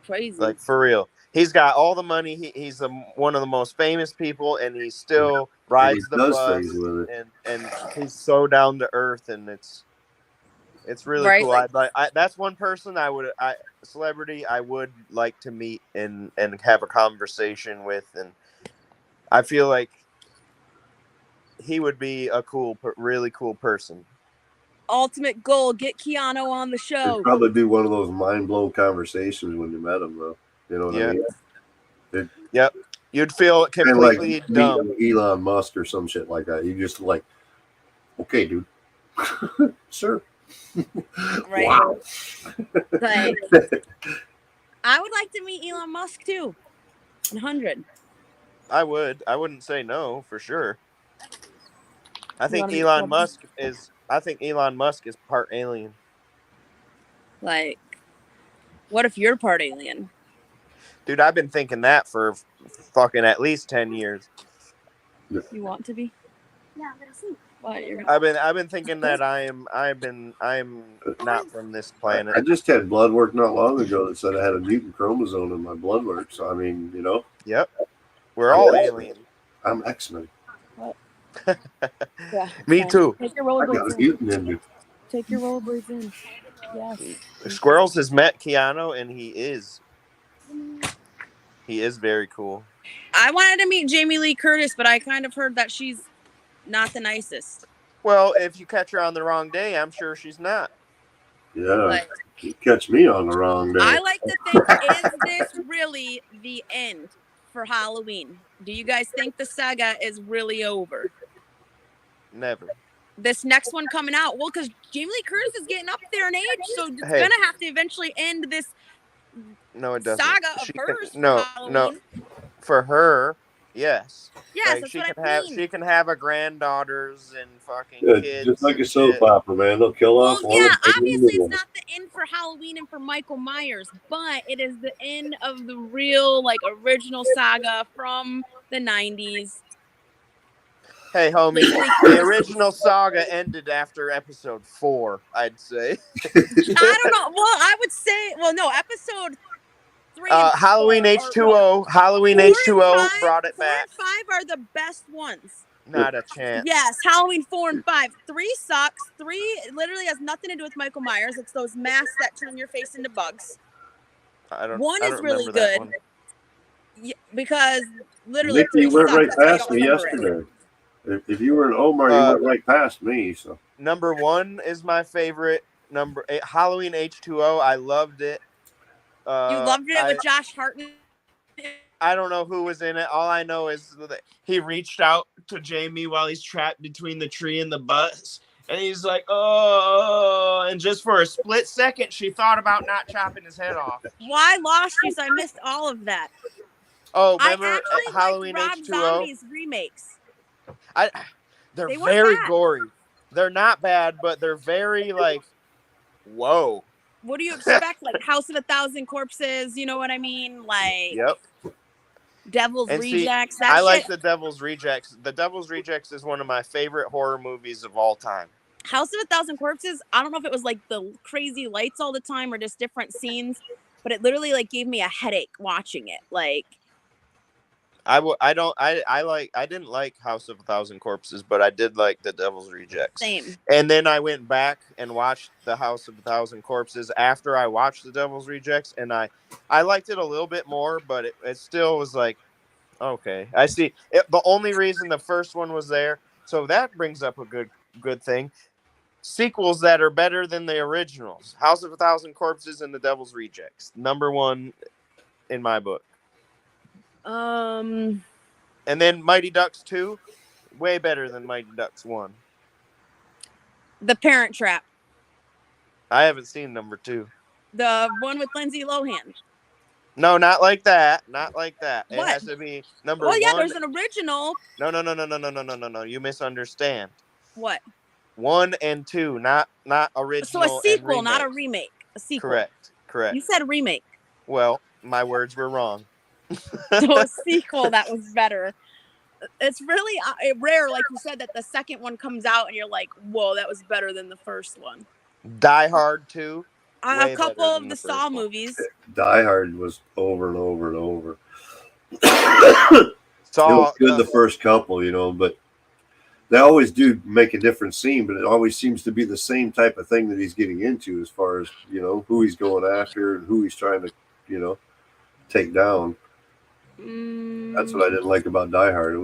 Crazy. Like for real. He's got all the money. He's one of the most famous people, and he still rides the bus, and he's so down to earth, and it's really cool. That's one person celebrity I would like to meet and have a conversation with, and I feel like he would be a really cool person. Ultimate goal: get Keanu on the show. It'd probably be one of those mind-blown conversations when you met him, though. You know what I mean? Yep. You'd feel completely like dumb. Elon Musk or some shit like that. You just like, okay, dude. Sure. Right. Wow. Like, I would like to meet Elon Musk too. 100. I would. I wouldn't say no for sure. I think Elon Musk is part alien. Like, what if you're part alien? Dude, I've been thinking that for fucking at least 10 years. You want to be? Yeah, I'm gonna see. What? I've been thinking that I'm not from this planet. I just had blood work not long ago that said I had a mutant chromosome in my blood work. So I mean, you know. Yep. We're all alien. I'm X-Men. Yeah, me too. Take your rollerblades in. Take your rollerblades in. Yes. Squirrels has met Keanu, and he is very cool. I wanted to meet Jamie Lee Curtis, but I kind of heard that she's not the nicest. Well, if you catch her on the wrong day, I'm sure she's not. Yeah, you catch me on the wrong day. I like to think, is this really the end for Halloween? Do you guys think the saga is really over? Never. This next one coming out, well, because Jamie Lee Curtis is getting up there in age, so it's gonna have to eventually end this. No, it doesn't. Saga of hers. No. For her, Yes. Yes, Like that's she what can I have mean. a granddaughters and fucking Yeah, just kids like and a soap shit. opera, man. They'll kill Well, off all yeah, the big and obviously little it's ones. not the end for Halloween and for Michael Myers, but it is the end of the real, like, original saga from the 90s. Hey, homie, Completely the cursed. original saga ended after episode 4, I'd say. I don't know. Well, I would say, well, no, episode 3 and 4 Halloween are, well, H2O. Halloween 4 and H2O 5, brought it 4 and back. 5 are the best ones. Not a chance. Yes, Halloween 4 and 5. 3 sucks. 3 literally has nothing to do with Michael Myers. It's those masks that turn your face into bugs. I don't 1 is really remember that good. one. Yeah, because literally Nikki, 3 you went sucks. right That's why you past don't me remember it. yesterday. If you were an Omar, you went right past me. So Number 1 is my favorite. Number 8, Halloween H2O. I loved it. You loved it with Josh Hartnett. I don't know who was in it. All I know is that he reached out to Jamie while he's trapped between the tree and the bus. And he's like, oh, and just for a split second, she thought about not chopping his head off. Well, I lost you, so I missed all of that. Oh, remember I actually Halloween liked Rob H2O? Zombie's remakes. They're They weren't very bad. gory. They're not bad, but they're very like, whoa. What do you expect? Like House of a Thousand Corpses, you know what I mean? Like Yep. Devil's And see, Rejects. That I shit. like The Devil's Rejects. The Devil's Rejects is one of my favorite horror movies of all time. House of a Thousand Corpses, I don't know if it was like the crazy lights all the time or just different scenes, but it literally like gave me a headache watching it. Like I didn't like House of a Thousand Corpses, but I did like The Devil's Rejects. Same. And then I went back and watched The House of a Thousand Corpses after I watched The Devil's Rejects, and I liked it a little bit more, but it still was like, okay, I see. The only reason the first one was there, so that brings up a good thing. Sequels that are better than the originals: House of a Thousand Corpses and The Devil's Rejects. Number 1 in my book. And then Mighty Ducks 2, way better than Mighty Ducks 1. The Parent Trap. I haven't seen number 2. The one with Lindsay Lohan. No, not like that. Not like that. What? It has to be number 1. Well, yeah, there's an original. No. You misunderstand. What? 1 and 2, not original. So a sequel, not a remake. A sequel. Correct. You said remake. Well, my words were wrong. So a sequel that was better. It's really rare, like you said, that the second one comes out and you're like, whoa, that was better than the first one. Die Hard 2. A couple of the Saw movies. Die Hard was over and over and over. Saw it was good the first couple, you know, but they always do make a different scene, but it always seems to be the same type of thing that he's getting into as far as, you know, who he's going after and who he's trying to, you know, take down. That's what I didn't like about Die Hard.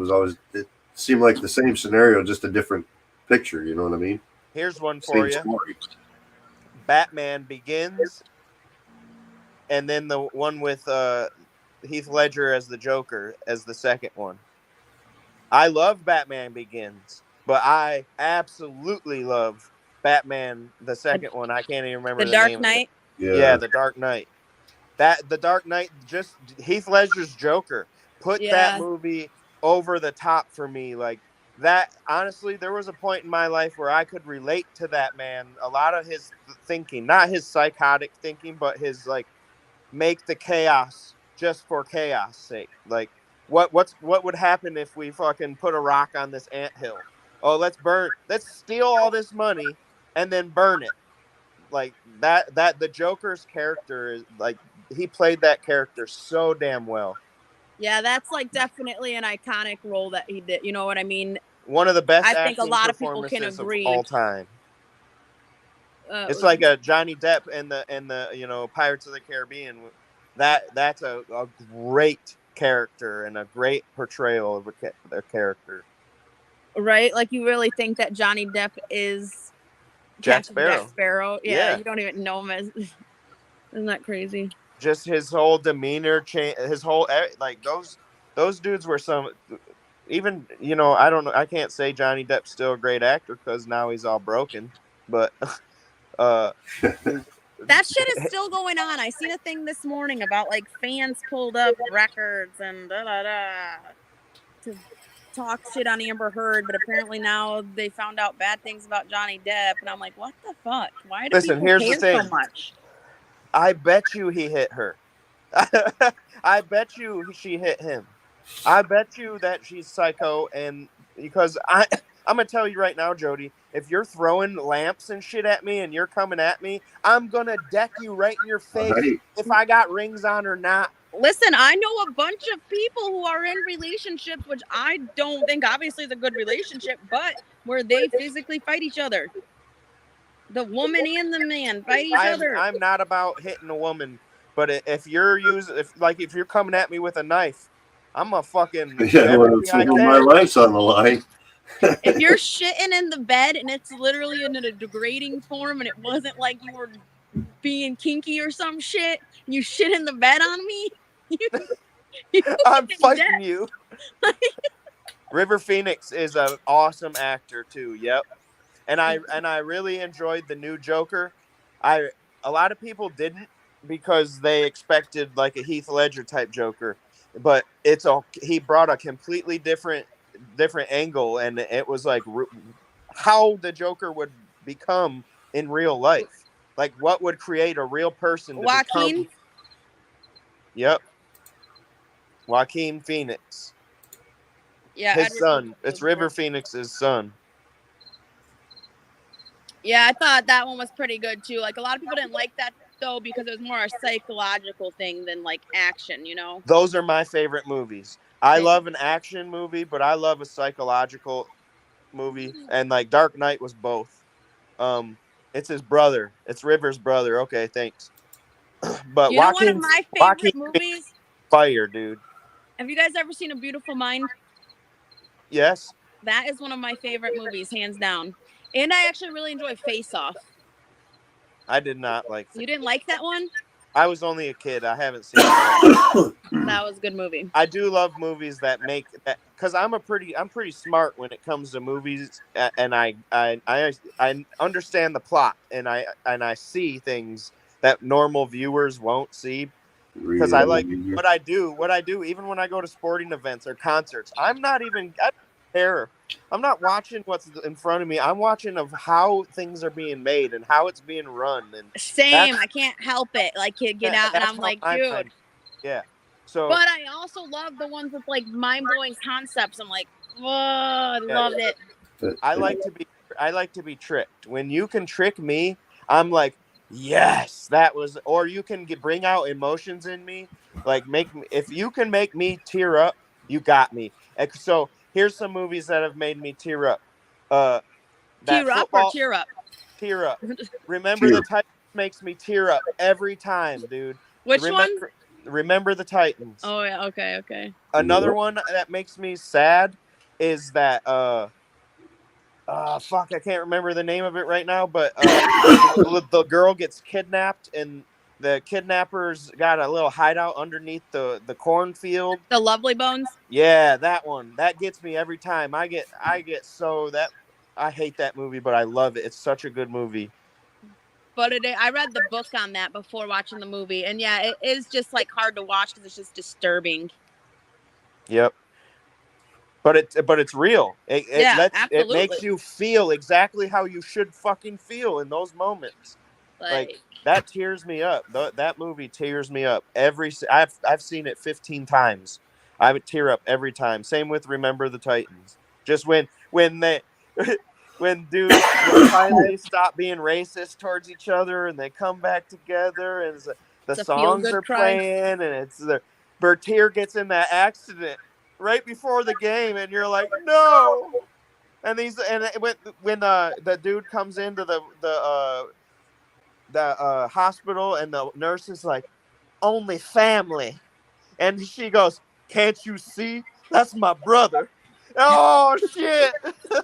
It seemed like the same scenario, just a different picture. You know what I mean? Here's one for you. Story. Batman Begins, and then the one with Heath Ledger as the Joker as the second one. I love Batman Begins, but I absolutely love Batman the second one. I can't even remember the Dark name Knight. Yeah, The Dark Knight. The Dark Knight, just Heath Ledger's Joker, put that movie over the top for me. Like that, honestly, there was a point in my life where I could relate to that man. A lot of his thinking, not his psychotic thinking, but his like make the chaos just for chaos sake. Like what would happen if we fucking put a rock on this anthill? Oh, let's steal all this money and then burn it. Like that the Joker's character is like, he played that character so damn well. Yeah, that's like definitely an iconic role that he did. You know what I mean? One of the best I think a lot of people can agree. Of all time. It's like a Johnny Depp and the you know, Pirates of the Caribbean. That's a great character and a great portrayal of their character. Right? Like you really think that Johnny Depp is Jack Sparrow. Jack Sparrow. Yeah, you don't even know him as. Isn't that crazy? Just his whole demeanor change. His whole like those dudes were some. Even, you know, I don't know. I can't say Johnny Depp's still a great actor because now he's all broken. But that shit is still going on. I seen a thing this morning about like fans pulled up records and da da da. to talk shit on Amber Heard, but apparently now they found out bad things about Johnny Depp, and I'm like, what the fuck? Why do Listen, people here's the care thing. so much? I bet you he hit her. I bet you she hit him. I bet you that she's psycho, and because I'm gonna tell you right now, Jody, if you're throwing lamps and shit at me and you're coming at me, I'm gonna deck you right in your face Right. if I got rings on or not. Listen, I know a bunch of people who are in relationships, which I don't think obviously is a good relationship, but where they physically fight each other. The woman and the man fight each other. I'm not about hitting a woman, but if you're if you're coming at me with a knife, I'm gonna fucking do Yeah, when everything I when my can. life's on the line. If you're shitting in the bed and it's literally in a degrading form and it wasn't like you were being kinky or some shit, and you shit in the bed on me, you I'm fucking fighting dead. you. River Phoenix is an awesome actor too. Yep. And I really enjoyed the new Joker. A lot of people didn't because they expected like a Heath Ledger type Joker, but he brought a completely different angle, and it was like how the Joker would become in real life. Like what would create a real person to Joaquin? become. Yep. Joaquin Phoenix. Yeah, His Edward son. It's Scissorhands. River Phoenix's son. Yeah, I thought that one was pretty good too. Like a lot of people didn't like that though because it was more a psychological thing than like action, you know? Those are my favorite movies. I Same. love an action movie, but I love a psychological movie. And like Dark Knight was both. It's his brother. It's River's brother. Okay, thanks. But You know, one of my favorite Joaquin movies. Fire, dude. Have you guys ever seen A Beautiful Mind? Yes. That is one of my favorite movies, hands down. And I actually really enjoy Face Off. I did not like You didn't like that one? I was only a kid. I haven't seen it. That was a good movie. I do love movies that make that because I'm pretty smart when it comes to movies, and I understand the plot, and I see things that normal viewers won't see because I like what I do even when I go to sporting events or concerts. I don't care. I'm not watching what's in front of me. I'm watching of how things are being made and how it's being run. And Same. I can't help it. Like, kid, get out, and I'm like, dude. Yeah. So. But I also love the ones with like mind blowing concepts. I'm like, oh, I loved it. I like to be tricked. When you can trick me, I'm like, yes, that was. Or you can bring out emotions in me, like if you can make me tear up, you got me. So here's some movies that have made me tear up. Tear up or cheer up? Tear up. Remember the Titans makes me tear up every time, dude. Which one? Remember the Titans. Oh yeah, okay. Another one that makes me sad is that fuck, I can't remember the name of it right now, but the girl gets kidnapped and the kidnappers got a little hideout underneath the cornfield. The Lovely Bones? Yeah, that one. That gets me every time. I get so that I hate that movie, but I love it. It's such a good movie. But I read the book on that before watching the movie, and yeah, it is just like hard to watch because it's just disturbing. Yep. But it's real. It makes you feel exactly how you should fucking feel in those moments. Like that tears me up. That movie tears me up I've seen it 15 times. I would tear up every time. Same with Remember the Titans. Just when they when dudes finally stop being racist towards each other and they come back together and the songs are playing and it's Bertier gets in that accident right before the game and you're like, no. And when the dude comes into the hospital and the nurse is like, only family. And she goes, can't you see? That's my brother. Oh, shit. He's about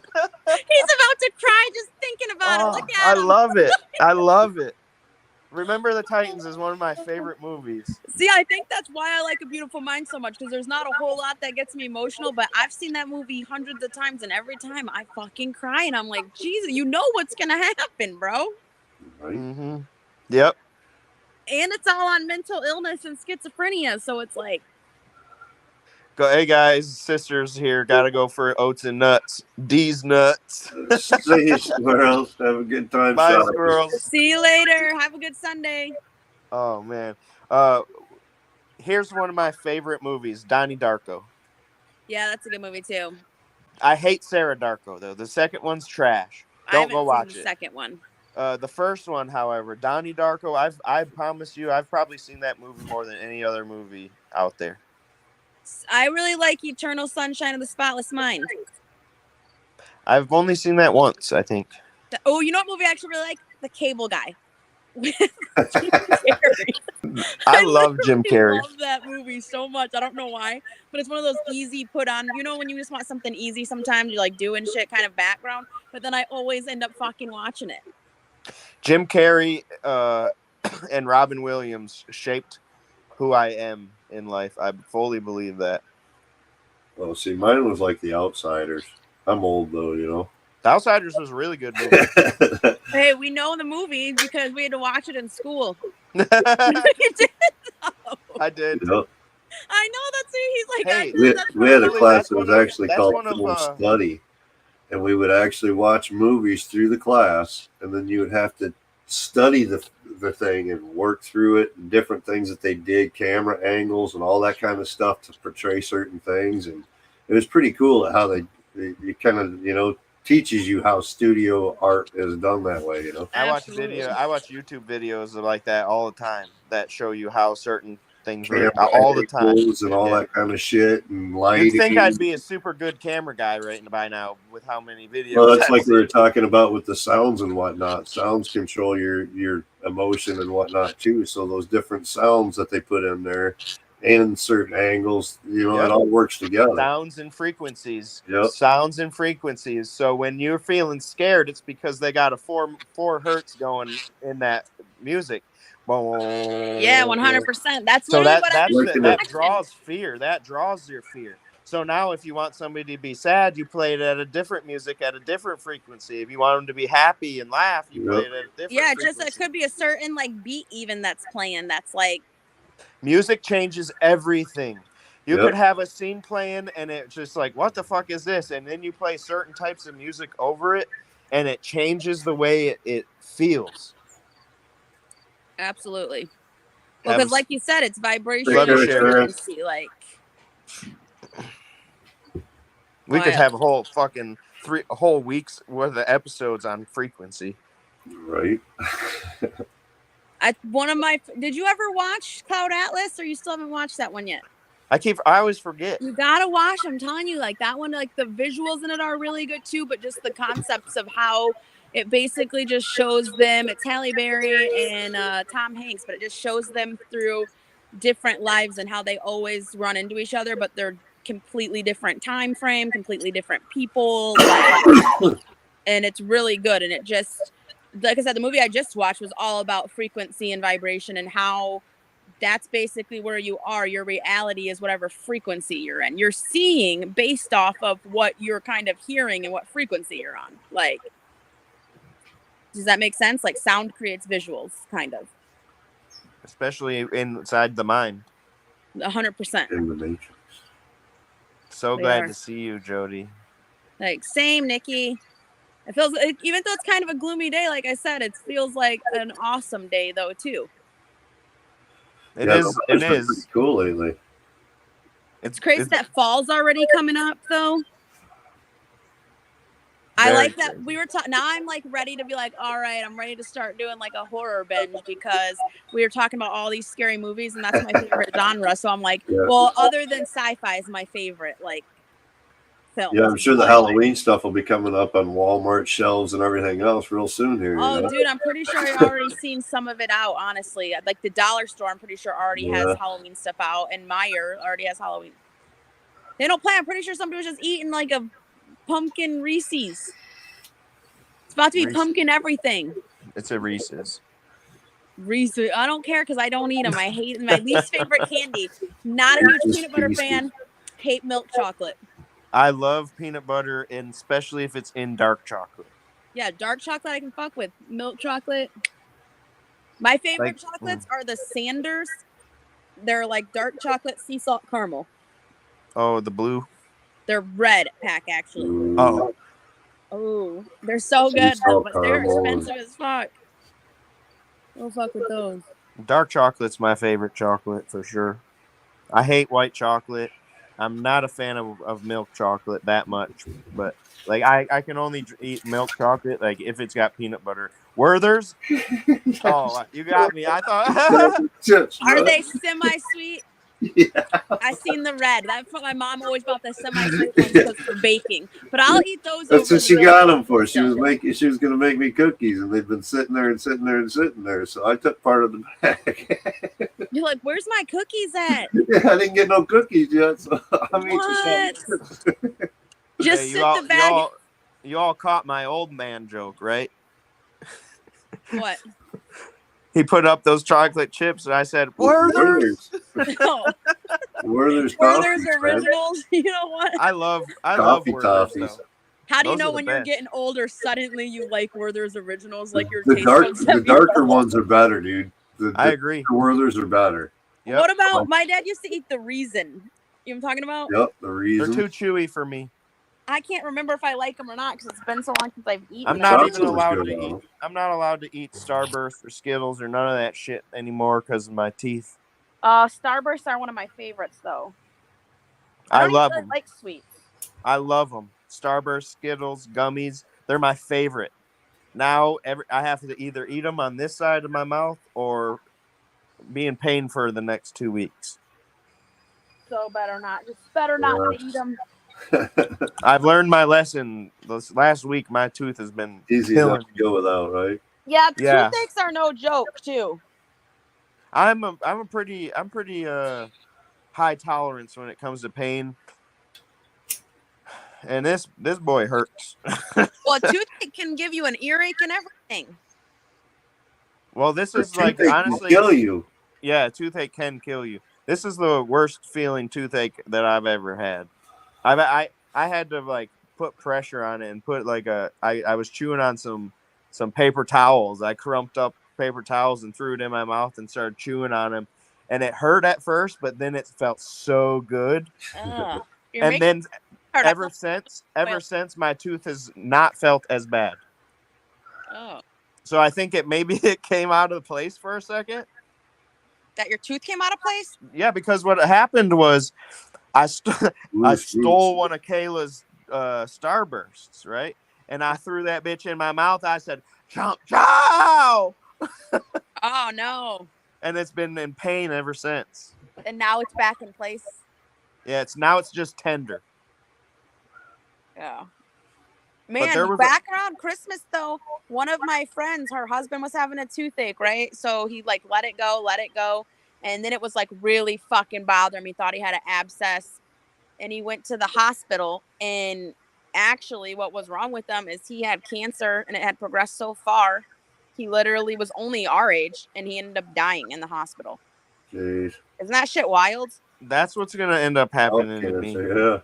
to cry just thinking about it. Look at him. I love it. Remember the Titans is one of my favorite movies. See, I think that's why I like A Beautiful Mind so much, because there's not a whole lot that gets me emotional, but I've seen that movie hundreds of times, and every time I fucking cry, and I'm like, Jesus, you know what's going to happen, bro. Right. Mm-hmm. Yep. And it's all on mental illness and schizophrenia, so it's like... Go, hey guys, sisters here. Gotta go for oats and nuts. D's nuts. See you, squirrels. Have a good time, Bye, shopping. squirrels. See you later. Have a good Sunday. Oh man. Here's one of my favorite movies, Donnie Darko. Yeah, that's a good movie too. I hate Sarah Darko though. The second one's trash. I Don't go haven't seen watch the it. second one. The first one, however, Donnie Darko, I promise you, I've probably seen that movie more than any other movie out there. I really like Eternal Sunshine of the Spotless Mind. I've only seen that once, I think. Oh, you know what movie I actually really like? The Cable Guy. With Jim Carrey. I love Jim Carrey. I love that movie so much. I don't know why, but it's one of those easy put on. You know when you just want something easy sometimes you're like doing shit kind of background, but then I always end up fucking watching it. Jim Carrey and Robin Williams shaped who I am in life. I fully believe that. Well, see, mine was like The Outsiders. I'm old though, you know. The Outsiders was a really good movie. Hey, we know the movie because we had to watch it in school. I I did. Yep. know that's it. He's like, Hey, We had a class that one was of- actually that's called one of, film study, and we would actually watch movies through the class, and then you would have to study the thing and work through it and different things that they did, camera angles and all that kind of stuff to portray certain things, and it was pretty cool how they kind of, you know, teaches you how studio art is done that way, you know. I watch Absolutely. YouTube videos like that all the time that show you how certain things Camera were all the time. angles and all Yeah. that kind of shit and lighting. You'd think I'd be a super good camera guy right by now with how many videos. Well, that's I've like we were seen. talking about with the sounds and whatnot. Sounds control your emotion and whatnot too. So those different sounds that they put in there and certain angles, you know, Yep. it all works together. Sounds and frequencies. Yep. Sounds and frequencies. So when you're feeling scared, it's because they got a 4 hertz going in that music. yeah, 100%. That's So literally what I that draws fear. That draws your fear. So now if you want somebody to be sad, you play it at a different music at a different frequency. If you want them to be happy and laugh, you play it at a different frequency. it could be a certain like beat even that's playing that's like Music changes everything. You Yep. could have a scene playing and it's just like, what the fuck is this? And then you play certain types of music over it and it changes the way it feels. absolutely. Well, because like you said, it's vibration Love and you, Sharon. frequency. Like We could yeah. have a whole fucking a whole week's worth of episodes on frequency. Right. Did you ever watch Cloud Atlas, or you still haven't watched that one yet? I always forget. You gotta watch. I'm telling you, like that one, like the visuals in it are really good too, but just the concepts of how it basically just shows them. It's Halle Berry and Tom Hanks, but it just shows them through different lives and how they always run into each other, but they're completely different time frame, completely different people, like, and it's really good. And it just, like I said, the movie I just watched was all about frequency and vibration and how that's basically where you are. Your reality is whatever frequency you're in. You're seeing based off of what you're kind of hearing and what frequency you're on. Like, does that make sense? Like sound creates visuals, kind of. Especially inside the mind. 100%. In the Matrix. So glad to see you, Jody. Like, same, Nikki. It feels, even though it's kind of a gloomy day, like I said, it feels like an awesome day, though, too. It is. It is pretty cool lately. It's crazy that fall's already coming up, though. I like that we were talking. Now I'm like ready to be like, all right, I'm ready to start doing like a horror binge because we were talking about all these scary movies, and that's my favorite genre. So I'm like, well, other than sci-fi is my favorite, like, film. Yeah, I'm sure the Halloween stuff will be coming up on Walmart shelves and everything else real soon here. Oh, you know? dude, I'm pretty sure I've already seen some of it out, honestly. Like the dollar store, I'm pretty sure already has Halloween stuff out, and Meijer already has Halloween. They don't play. I'm pretty sure somebody was just eating like a pumpkin Reese's. It's about to be pumpkin everything. It's a Reese's. Reese's. I don't care because I don't eat them. I hate my least favorite candy. Not a huge peanut butter fan. Hate milk chocolate. I love peanut butter, and especially if it's in dark chocolate. Yeah, dark chocolate I can fuck with. Milk chocolate. My favorite chocolates are the Sanders. They're like dark chocolate sea salt caramel. Oh, the blue. They're red pack actually. Oh, Oh, they're so Sea good though, salt but they're caramel. expensive as fuck. Don't fuck with those. dark chocolate's my favorite chocolate for sure. I hate white chocolate. I'm not a fan of milk chocolate that much, but like I can only eat milk chocolate like if it's got peanut butter. Werther's? Oh, you got me. I thought Chips, Are right? they semi-sweet? Yeah. I seen the red. That's what my mom always bought the semi-sweet ones because for baking. But I'll eat those That's over what the she real got them chocolate for. She still. was gonna make me cookies, and they've been sitting there and sitting there and sitting there. So I took part of the bag. You're like, where's my cookies at? Yeah, I didn't get no cookies yet, so I'm eating What? some. Just hey, sit the bag. you all caught my old man joke, right? What? He put up those chocolate chips, and I said, "Werther's." No. Werther's Werther's toffees, man. originals. You know what? I love Coffee Werther's toffees. though. How do you Those are know the when you're best. getting older, suddenly you like Werther's originals, like your The taste buds have darker evolved? ones are better, dude. I agree. The Werther's are better. Yep. What about my dad used to eat the Reason? You know what I'm talking about? Yep, the They're reason. too chewy for me. I can't remember if I like them or not because it's been so long since I've eaten I'm them. not Pretzels even is allowed good, to though. eat. I'm not allowed to eat Starburst or Skittles or none of that shit anymore because of my teeth. Starbursts are one of my favorites, though. I don't love even them. like sweets. I love them. Starburst, Skittles, gummies. They're my favorite. Now I have to either eat them on this side of my mouth or be in pain for the next 2 weeks. So better not to eat them. I've learned my lesson. This last week, my tooth has been Easy killing enough to go without, right? Yeah, Yeah. toothaches are no joke too. I'm pretty high tolerance when it comes to pain. And this boy hurts. Well, a toothache can give you an earache and everything. Well, this is Toothache like will honestly kill you. Yeah, toothache can kill you. This is the worst feeling toothache that I've ever had. I had to like put pressure on it and put like I was chewing on some paper towels. I crumped up paper towels and threw it in my mouth and started chewing on them. And it hurt at first, but then it felt so good. And then ever since my tooth has not felt as bad. Oh. So I think maybe it came out of place for a second. That your tooth came out of place? Yeah, because what happened was I stole one of Kayla's Starbursts, right? And I threw that bitch in my mouth. I said, "Chomp, chow!" Oh no! And it's been in pain ever since. And now it's back in place. Yeah, it's just tender. Yeah. Man, back around Christmas though, one of my friends, her husband was having a toothache, right? So he like let it go. And then it was like really fucking bothering me. Thought he had an abscess. And he went to the hospital. And actually what was wrong with him is he had cancer and it had progressed so far. He literally was only our age and he ended up dying in the hospital. Jeez. Isn't that shit wild? That's what's going to end up happening to me. Yeah.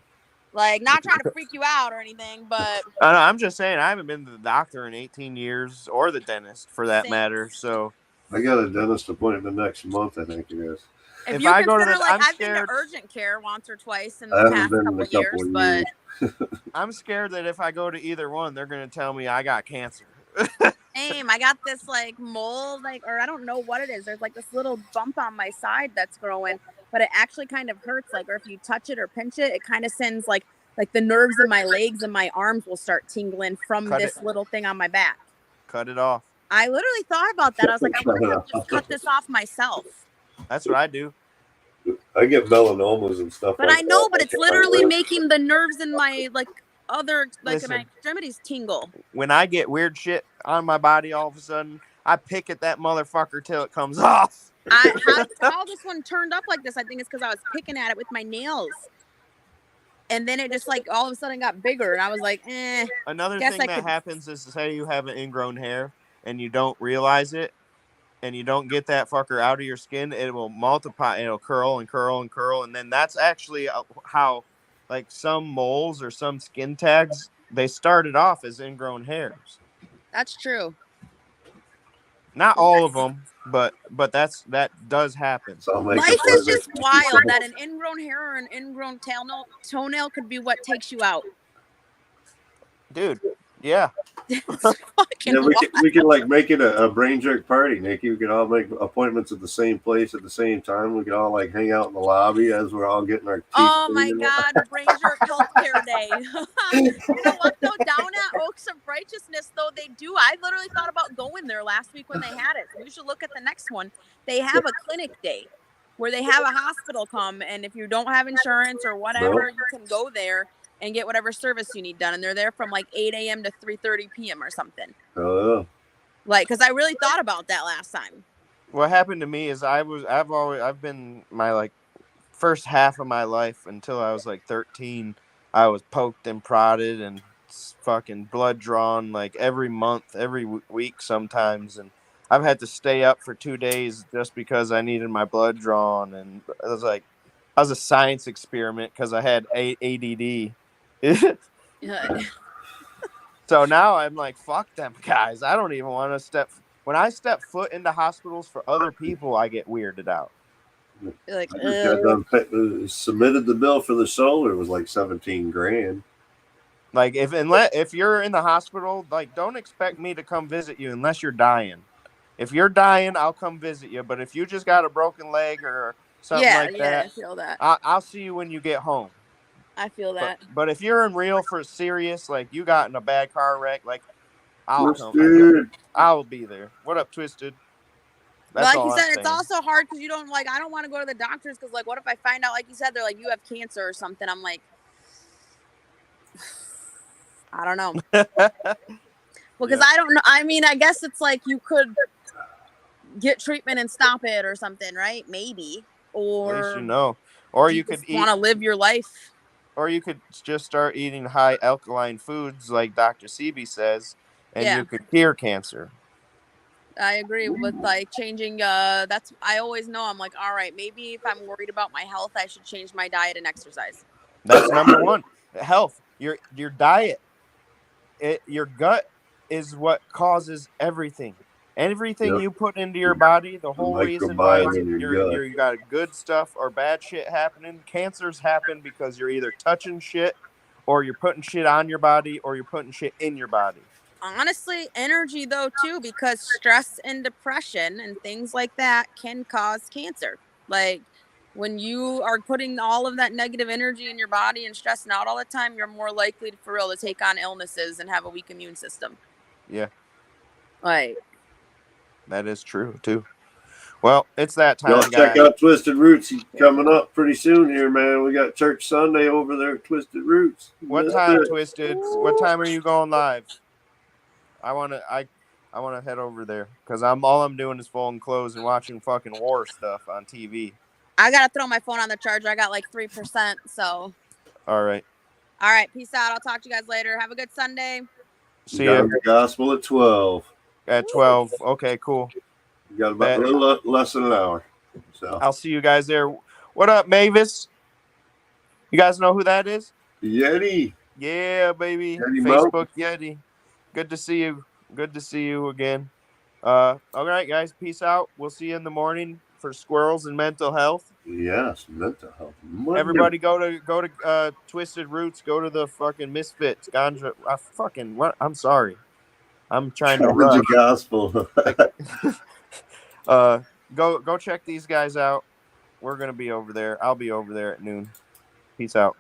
Like, not trying to freak you out or anything, but I'm just saying I haven't been to the doctor in 18 years or the dentist for that matter. So I got a dentist appointment next month, I think it is. If you consider, I've been to urgent care once or twice in the past couple years, but I'm scared that if I go to either one, they're going to tell me I got cancer. Same. I got this like mole, or I don't know what it is. There's like this little bump on my side that's growing, but it actually kind of hurts. Like, or if you touch it or pinch it, it kind of sends like the nerves in my legs and my arms will start tingling from this little thing on my back. Cut it off. I literally thought about that. I was like, I wonder if I just cut this off myself. That's what I do. I get melanomas and stuff. But I know, but it's literally making the nerves in my my extremities tingle. When I get weird shit on my body, all of a sudden I pick at that motherfucker till it comes off. How this one turned up like this? I think it's because I was picking at it with my nails, and then it just like all of a sudden got bigger, and I was like, eh. Another thing that happens is, say you have an ingrown hair and you don't realize it, and you don't get that fucker out of your skin, it will multiply. It'll curl and curl and curl, and then that's actually how. Like some moles or some skin tags, they started off as ingrown hairs. That's true. Not all of them, but that does happen. So I'll make Life is appointments. just wild that an ingrown hair or an ingrown toenail could be what takes you out. Dude, yeah. It's fucking Yeah, wild. we can like make it a brain jerk party, Nikki. We can all make appointments at the same place at the same time. We can all like hang out in the lobby as we're all getting our teeth. Oh my God, Brain Jerk Healthcare Day. You know what though? Down at Oaks of Righteousness, though, they do. I literally thought about going there last week when they had it. So you should look at the next one. They have a clinic day where they have a hospital come, and if you don't have insurance or whatever, you can go there and get whatever service you need done. And they're there from like 8 a.m. to 3:30 p.m. or something. Oh, Like, because I really thought about that last time. What happened to me is I've been my like first half of my life until I was like 13. I was poked and prodded and fucking blood drawn like every month, every week sometimes, and I've had to stay up for 2 days just because I needed my blood drawn, and I was a science experiment because I had ADD. So now I'm like, fuck them guys. I don't even want to step. When I step foot into hospitals for other people, I get weirded out. Like, I just got done submitted the bill for the solar. It was like 17 grand. Like if you're in the hospital, like don't expect me to come visit you unless you're dying. If you're dying, I'll come visit you. But if you just got a broken leg or something like that, I feel that. I'll see you when you get home. I feel that. But if you're in real for serious, like you got in a bad car wreck, like I'll be there. What up, Twisted? That's like you said, it's also hard because you don't like. I don't want to go to the doctors because, like, what if I find out, like you said, they're like, you have cancer or something? I'm like, I don't know. Well, because I don't know. I mean, I guess it's like you could get treatment and stop it or something, right? Maybe. Or at least you know. Or you could want to live your life. Or you could just start eating high alkaline foods like Dr. Sebi says, and you could cure cancer. I agree with like changing. That's I always know. I'm like, all right, maybe if I'm worried about my health, I should change my diet and exercise. That's number one. Health. Your diet. Your gut is what causes everything. Everything you put into your body, the whole reason why you got good stuff or bad shit happening. Cancers happen because you're either touching shit, or you're putting shit on your body, or you're putting shit in your body. Honestly, energy though too, because stress and depression and things like that can cause cancer. Like when you are putting all of that negative energy in your body and stressing out all the time, you're more likely for real to take on illnesses and have a weak immune system. Yeah. Like that is true too. Well, it's that time. Y'all check out Twisted Roots. He's coming up pretty soon here, man. We got Church Sunday over there at Twisted Roots. What time, Twisted? What time are you going live? I wanna head over there because all I'm doing is folding clothes and watching fucking war stuff on TV. I gotta throw my phone on the charger. I got like 3%. So. All right. Peace out. I'll talk to you guys later. Have a good Sunday. See you. Gospel at 12. At 12. Okay, cool. You got about a little less than an hour. So I'll see you guys there. What up, Mavis? You guys know who that is? Yeti. Yeah, baby. Yeti Facebook Yeti. Good to see you. Good to see you again. All right, guys. Peace out. We'll see you in the morning for squirrels and mental health. Yes, mental health. Everybody go to Twisted Roots. Go to the fucking Misfits. Ganja. What? I'm sorry. I'm trying to rush. Gospel. Go check these guys out. We're gonna be over there. I'll be over there at noon. Peace out.